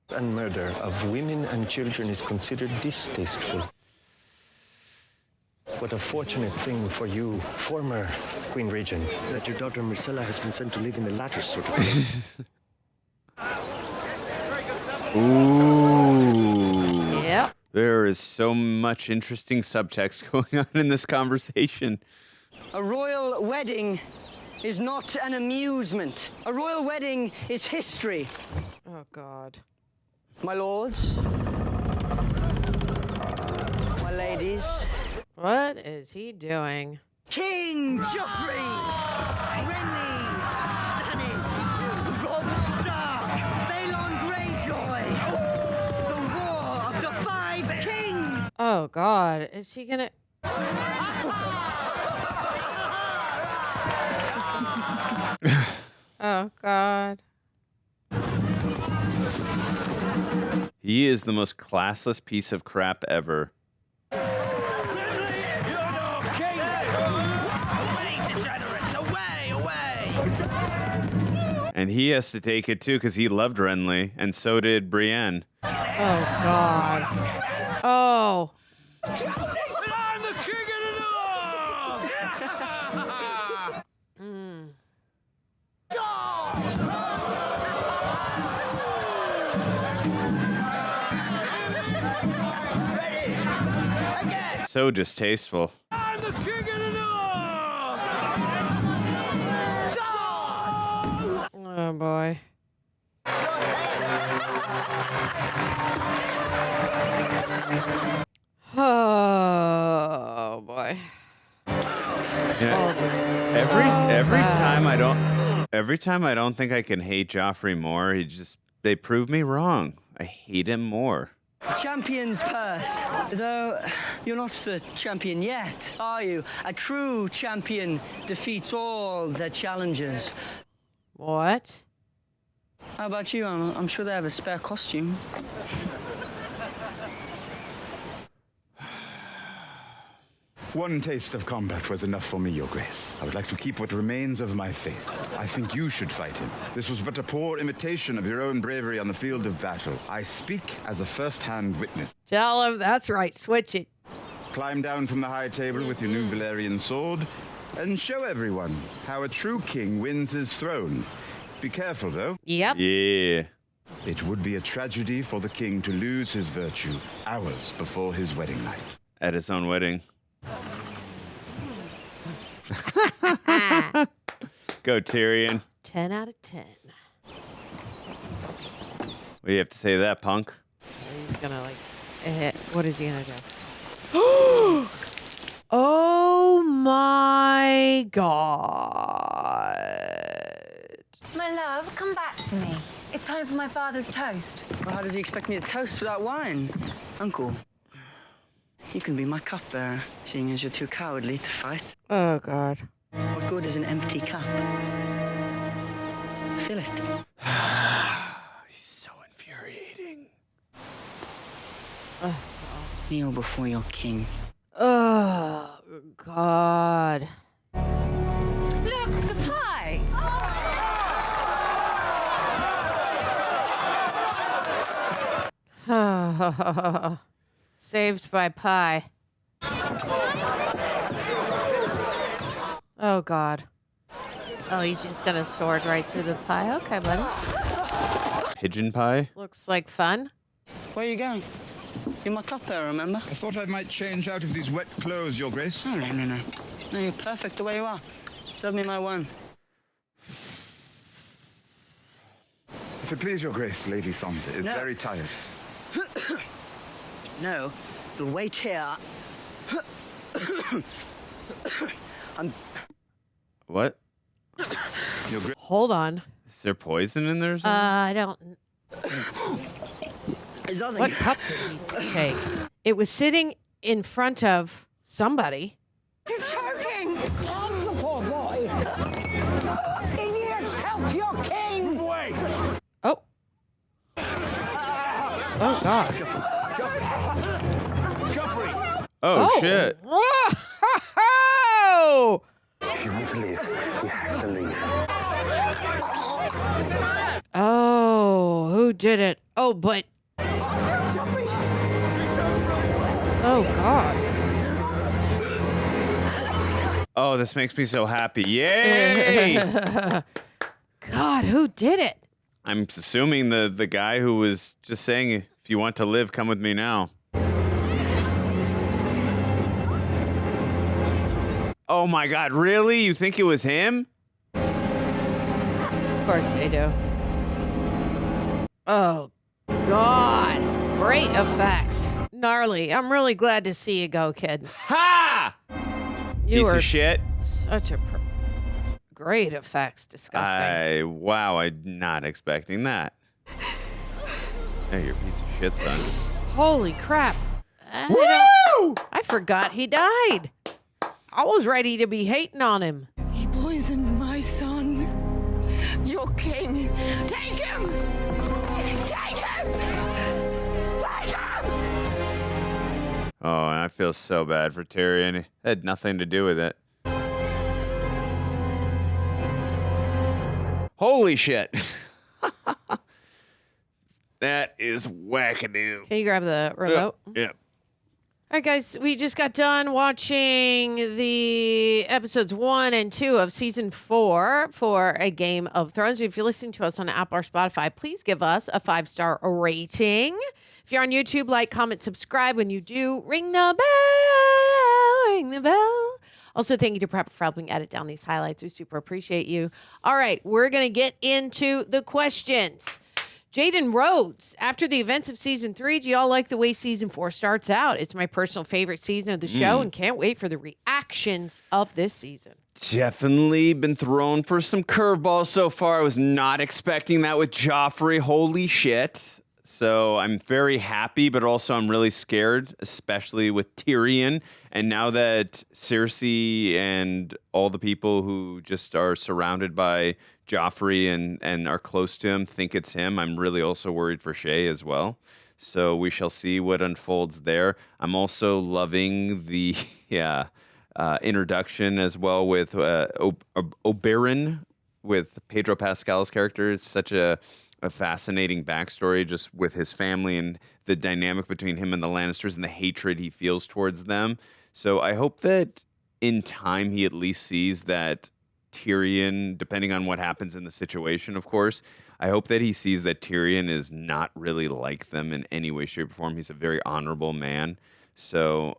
and murder of women and children is considered distasteful. What a fortunate thing for you, former Queen Regent, that your daughter Myrcella has been sent to live in the latter sort of place.
Ooh.
Yep.
There is so much interesting subtext going on in this conversation.
A royal wedding is not an amusement. A royal wedding is history.
Oh, God.
My lords, my ladies.
What is he doing?
King Joffrey! Renly! Stannis! Robb Stark! Balon Greyjoy! The War of the Five Kings!
Oh, God. Is he gonna... Oh, God.
He is the most classless piece of crap ever. And he has to take it too because he loved Renly, and so did Brienne.
Oh, God. Oh.
I'm the king of the
So distasteful.
I'm the king of the
Oh, boy. Oh, boy.
Yeah. Every time I don't think I can hate Joffrey more, they prove me wrong. I hate him more.
Champion's purse. Though you're not the champion yet, are you? A true champion defeats all their challengers.
What?
How about you? I'm sure they have a spare costume.
One taste of combat was enough for me, Your Grace. I would like to keep what remains of my faith. I think you should fight him. This was but a poor imitation of your own bravery on the field of battle. I speak as a first-hand witness.
Tell him that's right. Switch it.
Climb down from the high table with your new Valyrian sword and show everyone how a true king wins his throne. Be careful, though.
Yep.
Yeah.
It would be a tragedy for the king to lose his virtue hours before his wedding night.
At his own wedding. Go, Tyrion.
10 out of 10.
What do you have to say to that, punk?
He's gonna what is he gonna do? Oh my God.
My love, come back to me. It's time for my father's toast.
Well, how does he expect me to toast without wine? Uncle, you can be my cupbearer, seeing as you're too cowardly to fight.
Oh, God.
What good is an empty cup? Fill it.
He's so infuriating.
Kneel before your king.
Oh, God.
Look, the pie!
Saved by pie. Oh, God. Oh, he's just gonna sword right through the pie. Okay, buddy.
Pigeon pie?
Looks like fun.
Where are you going? You're my cupbearer, remember?
I thought I might change out of these wet clothes, Your Grace.
No. No, you're perfect the way you are. Serve me my wine.
If it please Your Grace, Lady Sansa is very tired.
No, you'll wait here.
What?
Hold on.
Is there poison in there or something?
I don't... What cup did he take? It was sitting in front of somebody.
He's choking!
Help the poor boy! Idiots, help your king!
Wait!
Oh. Oh, God.
Joffrey!
Oh, shit.
Whoa!
If you want to leave, you have to leave.
Oh, who did it? Oh, but... Oh, God.
Oh, this makes me so happy. Yay!
God, who did it?
I'm assuming the guy who was just saying, if you want to live, come with me now. Oh, my God. Really? You think it was him?
Of course they do. Oh, God. Great effects. Gnarly. I'm really glad to see you go, kid.
Ha!
You
Piece
were
of shit.
Such a great effects. Disgusting.
Wow, I'm not expecting that. Hey, you're a piece of shit, son.
Holy crap.
Woo!
I forgot he died. I was ready to be hating on him.
He poisoned my son. Your king. Take him! Take him! Take him!
Oh, and I feel so bad for Tyrion. It had nothing to do with it. Holy shit. That is wackadoo.
Can you grab the remote?
Yeah.
All right, guys, we just got done watching the episodes 1 and 2 of season 4 for A Game of Thrones. If you're listening to us on Apple or Spotify, please give us a 5-star rating. If you're on YouTube, like, comment, subscribe. When you do, ring the bell, ring the bell. Also, thank you to Prepper for helping edit down these highlights. We super appreciate you. All right, we're going to get into the questions. Jaden Rhodes, after the events of season 3, do y'all like the way season 4 starts out? It's my personal favorite season of the show and can't wait for the reactions of this season.
Definitely been thrown for some curveballs so far. I was not expecting that with Joffrey. Holy shit. So I'm very happy, but also I'm really scared, especially with Tyrion. And now that Cersei and all the people who just are surrounded by Joffrey and are close to him think it's him, I'm really also worried for Shay as well. So we shall see what unfolds there. I'm also loving the introduction as well with Oberyn, with Pedro Pascal's character. It's such a fascinating backstory just with his family and the dynamic between him and the Lannisters and the hatred he feels towards them. So I hope that in time he at least sees that Tyrion, depending on what happens in the situation, of course, I hope that he sees that Tyrion is not really like them in any way, shape, or form. He's a very honorable man. So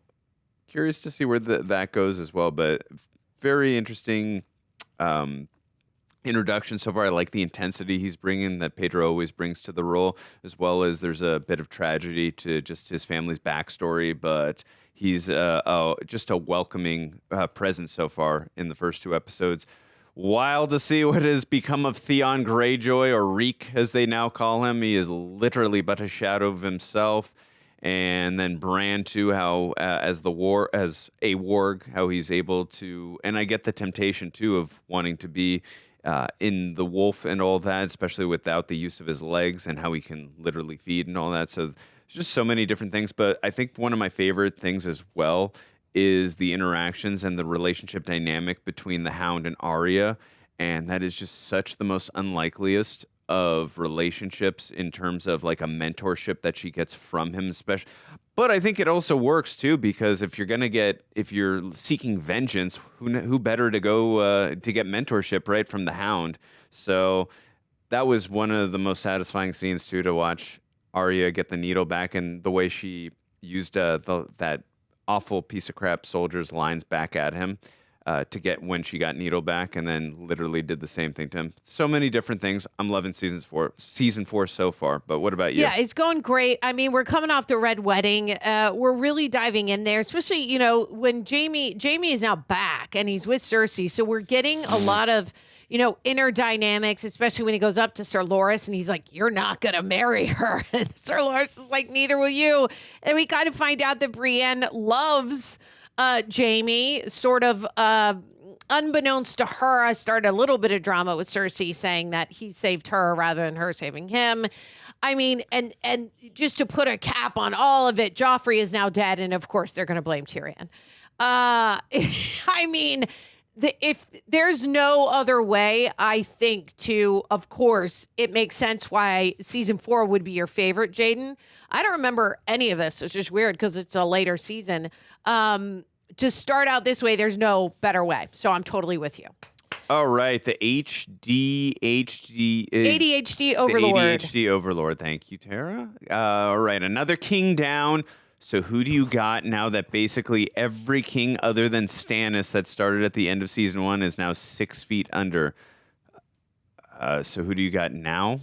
curious to see where that goes as well, but very interesting introduction so far. I like the intensity he's bringing that Pedro always brings to the role, as well as there's a bit of tragedy to just his family's backstory, but he's just a welcoming presence so far in the first 2 episodes. Wild to see what has become of Theon Greyjoy, or Reek as they now call him. He is literally but a shadow of himself. And then Bran too, how as a warg, how he's able to, and I get the temptation too of wanting to be in the wolf and all that, especially without the use of his legs and how he can literally feed and all that. So there's just so many different things. But I think one of my favorite things as well is the interactions and the relationship dynamic between the Hound and Arya. And that is just such the most unlikeliest of relationships in terms of like a mentorship that she gets from him, especially. But I think it also works too, because if you're seeking vengeance, who better to go to get mentorship right from the Hound? So that was one of the most satisfying scenes too, to watch Arya get the needle back, and the way she used that awful piece of crap soldier's lines back at him to get when she got needle back, and then literally did the same thing to him. So many different things. I'm loving season 4 so far. But what about you?
Yeah, it's going great. I mean, we're coming off the Red Wedding. We're really diving in there, especially, when Jaime is now back and he's with Cersei. So we're getting a lot of, inner dynamics, especially when he goes up to Sir Loras and he's like, "You're not going to marry her." And Sir Loras is like, "Neither will you." And we kind of find out that Brienne loves Jaime, sort of unbeknownst to her. I started a little bit of drama with Cersei saying that he saved her rather than her saving him. I mean, and just to put a cap on all of it, Joffrey is now dead, and of course they're going to blame Tyrion. I mean, if there's no other way, I think of course, it makes sense why season 4 would be your favorite, Jaden. I don't remember any of this. It's just weird because it's a later season. To start out this way, there's no better way. So I'm totally with you.
All right, the ADHD
Overlord.
The ADHD Overlord. Thank you, Tara. All right, another king down. So who do you got now that basically every king other than Stannis that started at the end of season 1 is now 6 feet under? So who do you got now?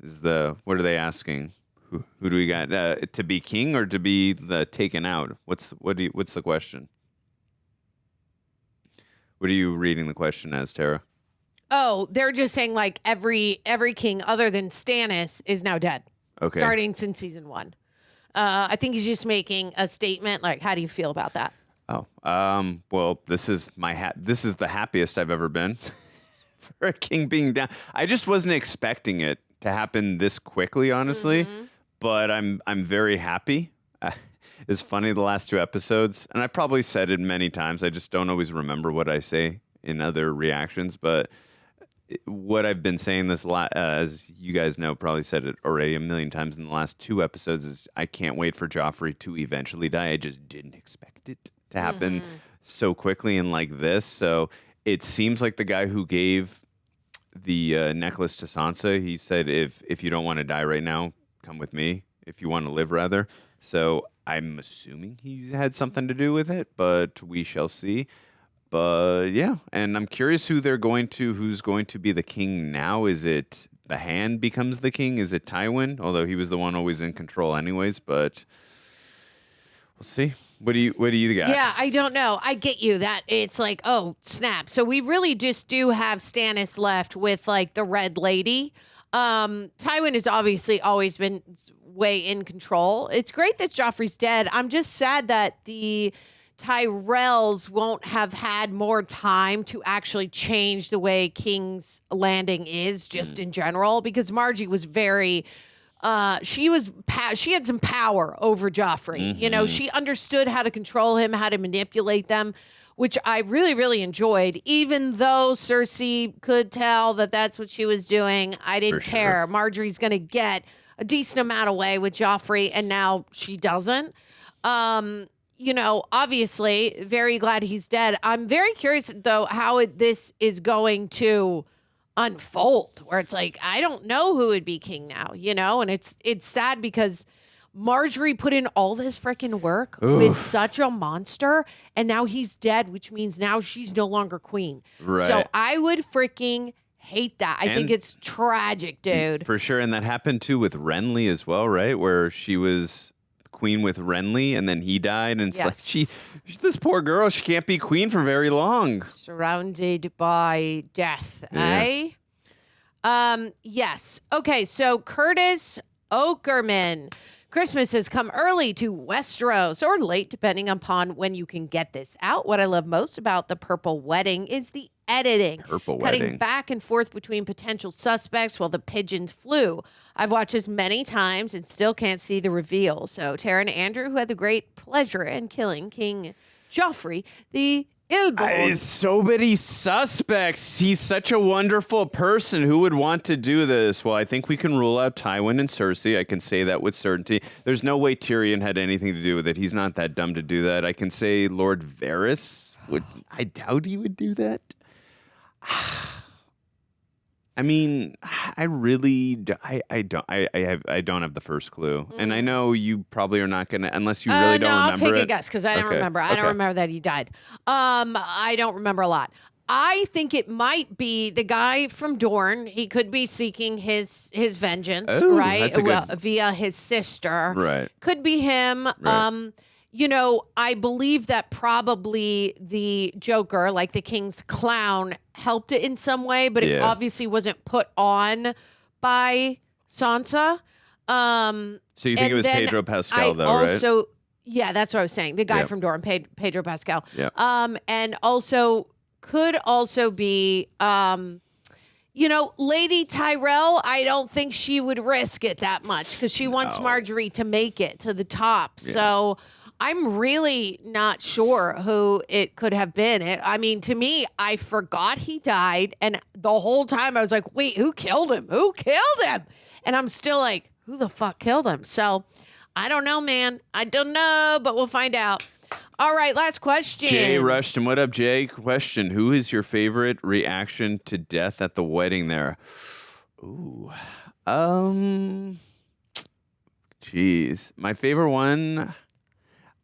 What are they asking? Who do we got to be king or to be the taken out? What's the question? What are you reading the question as, Tara?
Oh, they're just saying like every king other than Stannis is now dead.
Okay.
Starting since season 1. I think he's just making a statement. Like, how do you feel about that?
Oh, well, this is this is the happiest I've ever been for a king being down. I just wasn't expecting it to happen this quickly, honestly. Mm-hmm. But I'm very happy. It's funny, the last 2 episodes, and I probably said it many times. I just don't always remember what I say in other reactions. But what I've been saying as you guys know, probably said it already a million times in the last 2 episodes, is I can't wait for Joffrey to eventually die. I just didn't expect it to happen so quickly and like this. So it seems like the guy who gave the necklace to Sansa, he said, if you don't want to die right now, come with me. If you want to live, rather. So I'm assuming he had something to do with it, but we shall see. But yeah, and I'm curious who's going to be the king now. Is it the Hand becomes the king? Is it Tywin? Although he was the one always in control anyways, but we'll see. What do you got?
Yeah, I don't know. I get you that it's like, oh, snap. So we really just do have Stannis left with like the Red Lady. Tywin has obviously always been way in control. It's great that Joffrey's dead. I'm just sad that the Tyrells won't have had more time to actually change the way King's Landing is just in general, because Margie was very she had some power over Joffrey. Mm-hmm. She understood how to control him, how to manipulate them. which I really, really enjoyed. Even though Cersei could tell that that's what she was doing, I didn't care. Marjorie's going to get a decent amount away with Joffrey, and now she doesn't. Obviously, very glad he's dead. I'm very curious, though, how this is going to unfold, where it's like, I don't know who would be king now, and it's sad because Marjorie put in all this freaking work with such a monster, and now he's dead, which means now she's no longer queen.
Right.
So I would freaking hate that. I think it's tragic, dude.
For sure. And that happened too with Renly as well, right? Where she was queen with Renly and then he died. And it's like, she's this poor girl, she can't be queen for very long.
Surrounded by death, eh? Yes. Okay, so Curtis Okerman. Christmas has come early to Westeros, or late, depending upon when you can get this out. What I love most about The Purple Wedding is the editing.
Purple
Cutting
Wedding.
back and forth between potential suspects while the pigeons flew. I've watched this many times and still can't see the reveal. So Taryn Andrew, who had the great pleasure in killing King Joffrey, the
So many suspects. He's such a wonderful person. Who would want to do this? Well, I think we can rule out Tywin and Cersei. I can say that with certainty. There's no way Tyrion had anything to do with it. He's not that dumb to do that. I can say Lord Varys would. I doubt he would do that. I mean, I really, I don't have the first clue, and I know you probably are not gonna unless you really don't remember.
I'll take a guess because I don't remember. I don't remember that he died. I don't remember a lot. I think it might be the guy from Dorne. He could be seeking his vengeance, right?
That's a good...
via his sister,
right?
Could be him.
Right.
I believe that probably the Joker, like the King's clown, helped it in some way, but it obviously wasn't put on by Sansa.
So you think it was Pedro Pascal, right?
Yeah, that's what I was saying. The guy from Dorne, Pedro Pascal.
Yeah.
And also could also be, Lady Tyrell. I don't think she would risk it that much because she wants Marjorie to make it to the top. Yeah. So I'm really not sure who it could have been. To me, I forgot he died. And the whole time I was like, wait, who killed him? Who killed him? And I'm still like, who the fuck killed him? So I don't know, man. I don't know, but we'll find out. All right, last question.
Jay Rushton, what up, Jay? Question, who is your favorite reaction to death at the wedding there? Ooh. Jeez. My favorite one...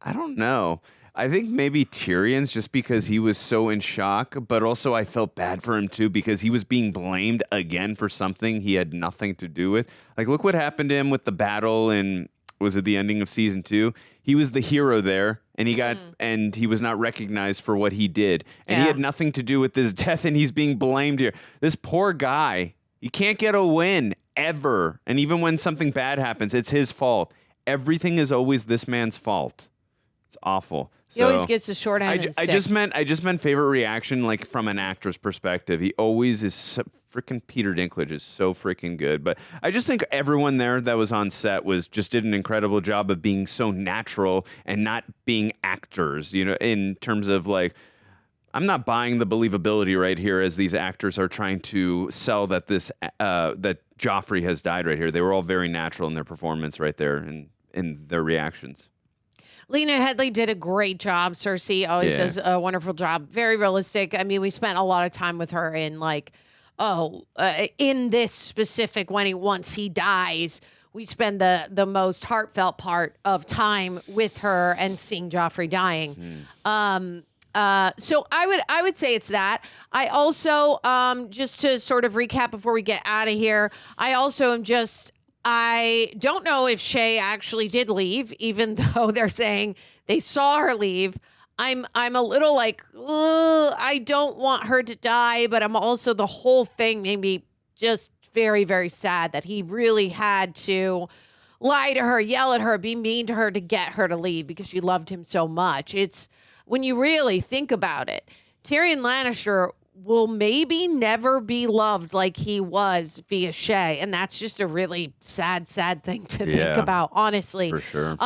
I don't know. I think maybe Tyrion's just because he was so in shock, but also I felt bad for him too because he was being blamed again for something he had nothing to do with. Like, look what happened to him with the battle in, was it the ending of season 2? He was the hero there, and he was not recognized for what he did. And he had nothing to do with this death, and he's being blamed here. This poor guy, he can't get a win ever. And even when something bad happens, it's his fault. Everything is always this man's fault. It's awful.
He always gets the short end of the stick.
I just meant favorite reaction, like from an actor's perspective. He always is freaking Peter Dinklage is so freaking good. But I just think everyone there that was on set just did an incredible job of being so natural and not being actors, in terms of like, I'm not buying the believability right here as these actors are trying to sell that that Joffrey has died right here. They were all very natural in their performance right there and in their reactions.
Lena Headey did a great job. Cersei always does a wonderful job. Very realistic. I mean, we spent a lot of time with her in in this specific once he dies, we spend the most heartfelt part of time with her and seeing Joffrey dying. So I would say it's that. I also, just to sort of recap before we get out of here, I don't know if Shay actually did leave, even though they're saying they saw her leave. I'm a little like, I don't want her to die, but I'm also, the whole thing made me just very, very sad that he really had to lie to her, yell at her, be mean to her to get her to leave because she loved him so much. It's, when you really think about it, Tyrion Lannister will maybe never be loved like he was via Shay. And that's just a really sad, sad thing to think about, honestly.
For sure.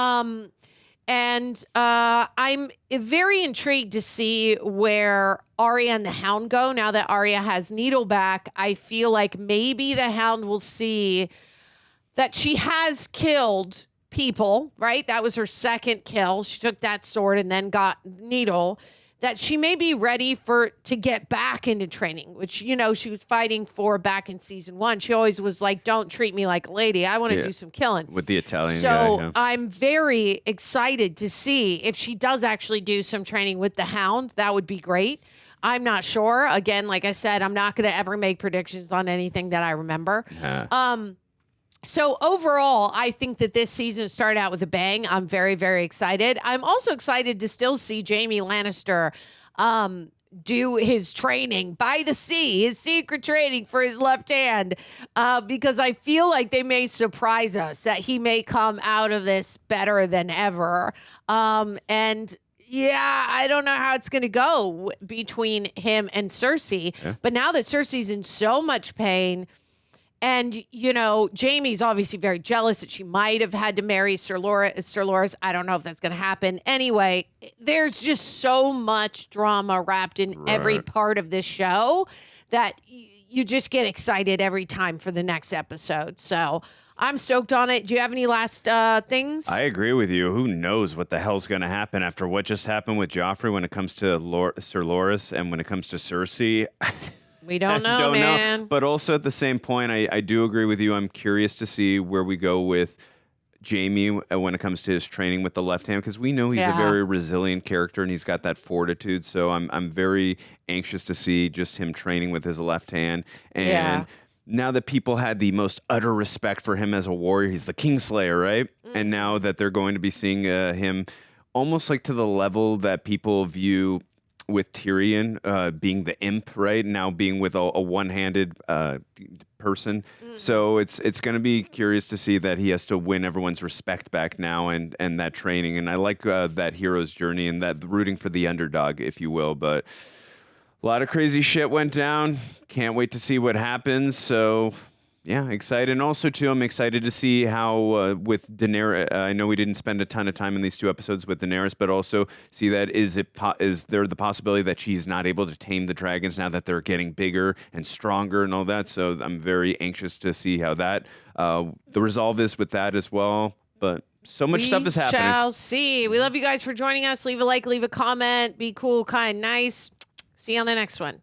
And I'm very intrigued to see where Arya and the Hound go. Now that Arya has Needle back, I feel like maybe the Hound will see that she has killed people, right? That was her second kill. She took that sword and then got Needle. That she may be ready to get back into training, which, you know, she was fighting for back in season 1. She always was like, don't treat me like a lady. I want to do some killing.
With the Italian
so
guy. Yeah.
I'm very excited to see if she does actually do some training with the Hound. That would be great. I'm not sure. Again, like I said, I'm not going to ever make predictions on anything that I remember. So overall, I think that this season started out with a bang. I'm very, very excited. I'm also excited to still see Jaime Lannister do his training by the sea, his secret training for his left hand, because I feel like they may surprise us, that he may come out of this better than ever. And yeah, I don't know how it's going to go between him and Cersei. Yeah. But now that Cersei's in so much pain, and, you know, Jaime's obviously very jealous that she might have had to marry Sir Loras. I don't know if that's going to happen. Anyway, there's just so much drama wrapped in every part of this show that you just get excited every time for the next episode. So I'm stoked on it. Do you have any last things?
I agree with you. Who knows what the hell's going to happen after what just happened with Joffrey when it comes to Sir Loras and when it comes to Cersei?
We don't know, man.
But also at the same point, I do agree with you. I'm curious to see where we go with Jaime when it comes to his training with the left hand, because we know he's a very resilient character and he's got that fortitude. So I'm very anxious to see just him training with his left hand. And now that people had the most utter respect for him as a warrior, he's the Kingslayer, right? And now that they're going to be seeing him almost like to the level that people view with Tyrion being the imp, right? Now being with a one-handed person. So it's going to be curious to see that he has to win everyone's respect back now and that training. And I like that hero's journey and that rooting for the underdog, if you will. But a lot of crazy shit went down. Can't wait to see what happens. So yeah, excited. And also, too, I'm excited to see how with Daenerys, I know we didn't spend a ton of time in these 2 episodes with Daenerys, but also see that is there the possibility that she's not able to tame the dragons now that they're getting bigger and stronger and all that. So I'm very anxious to see how that, the resolve is with that as well. But so much stuff is happening.
We shall see. We love you guys for joining us. Leave a like, leave a comment. Be cool, kind, nice. See you on the next one.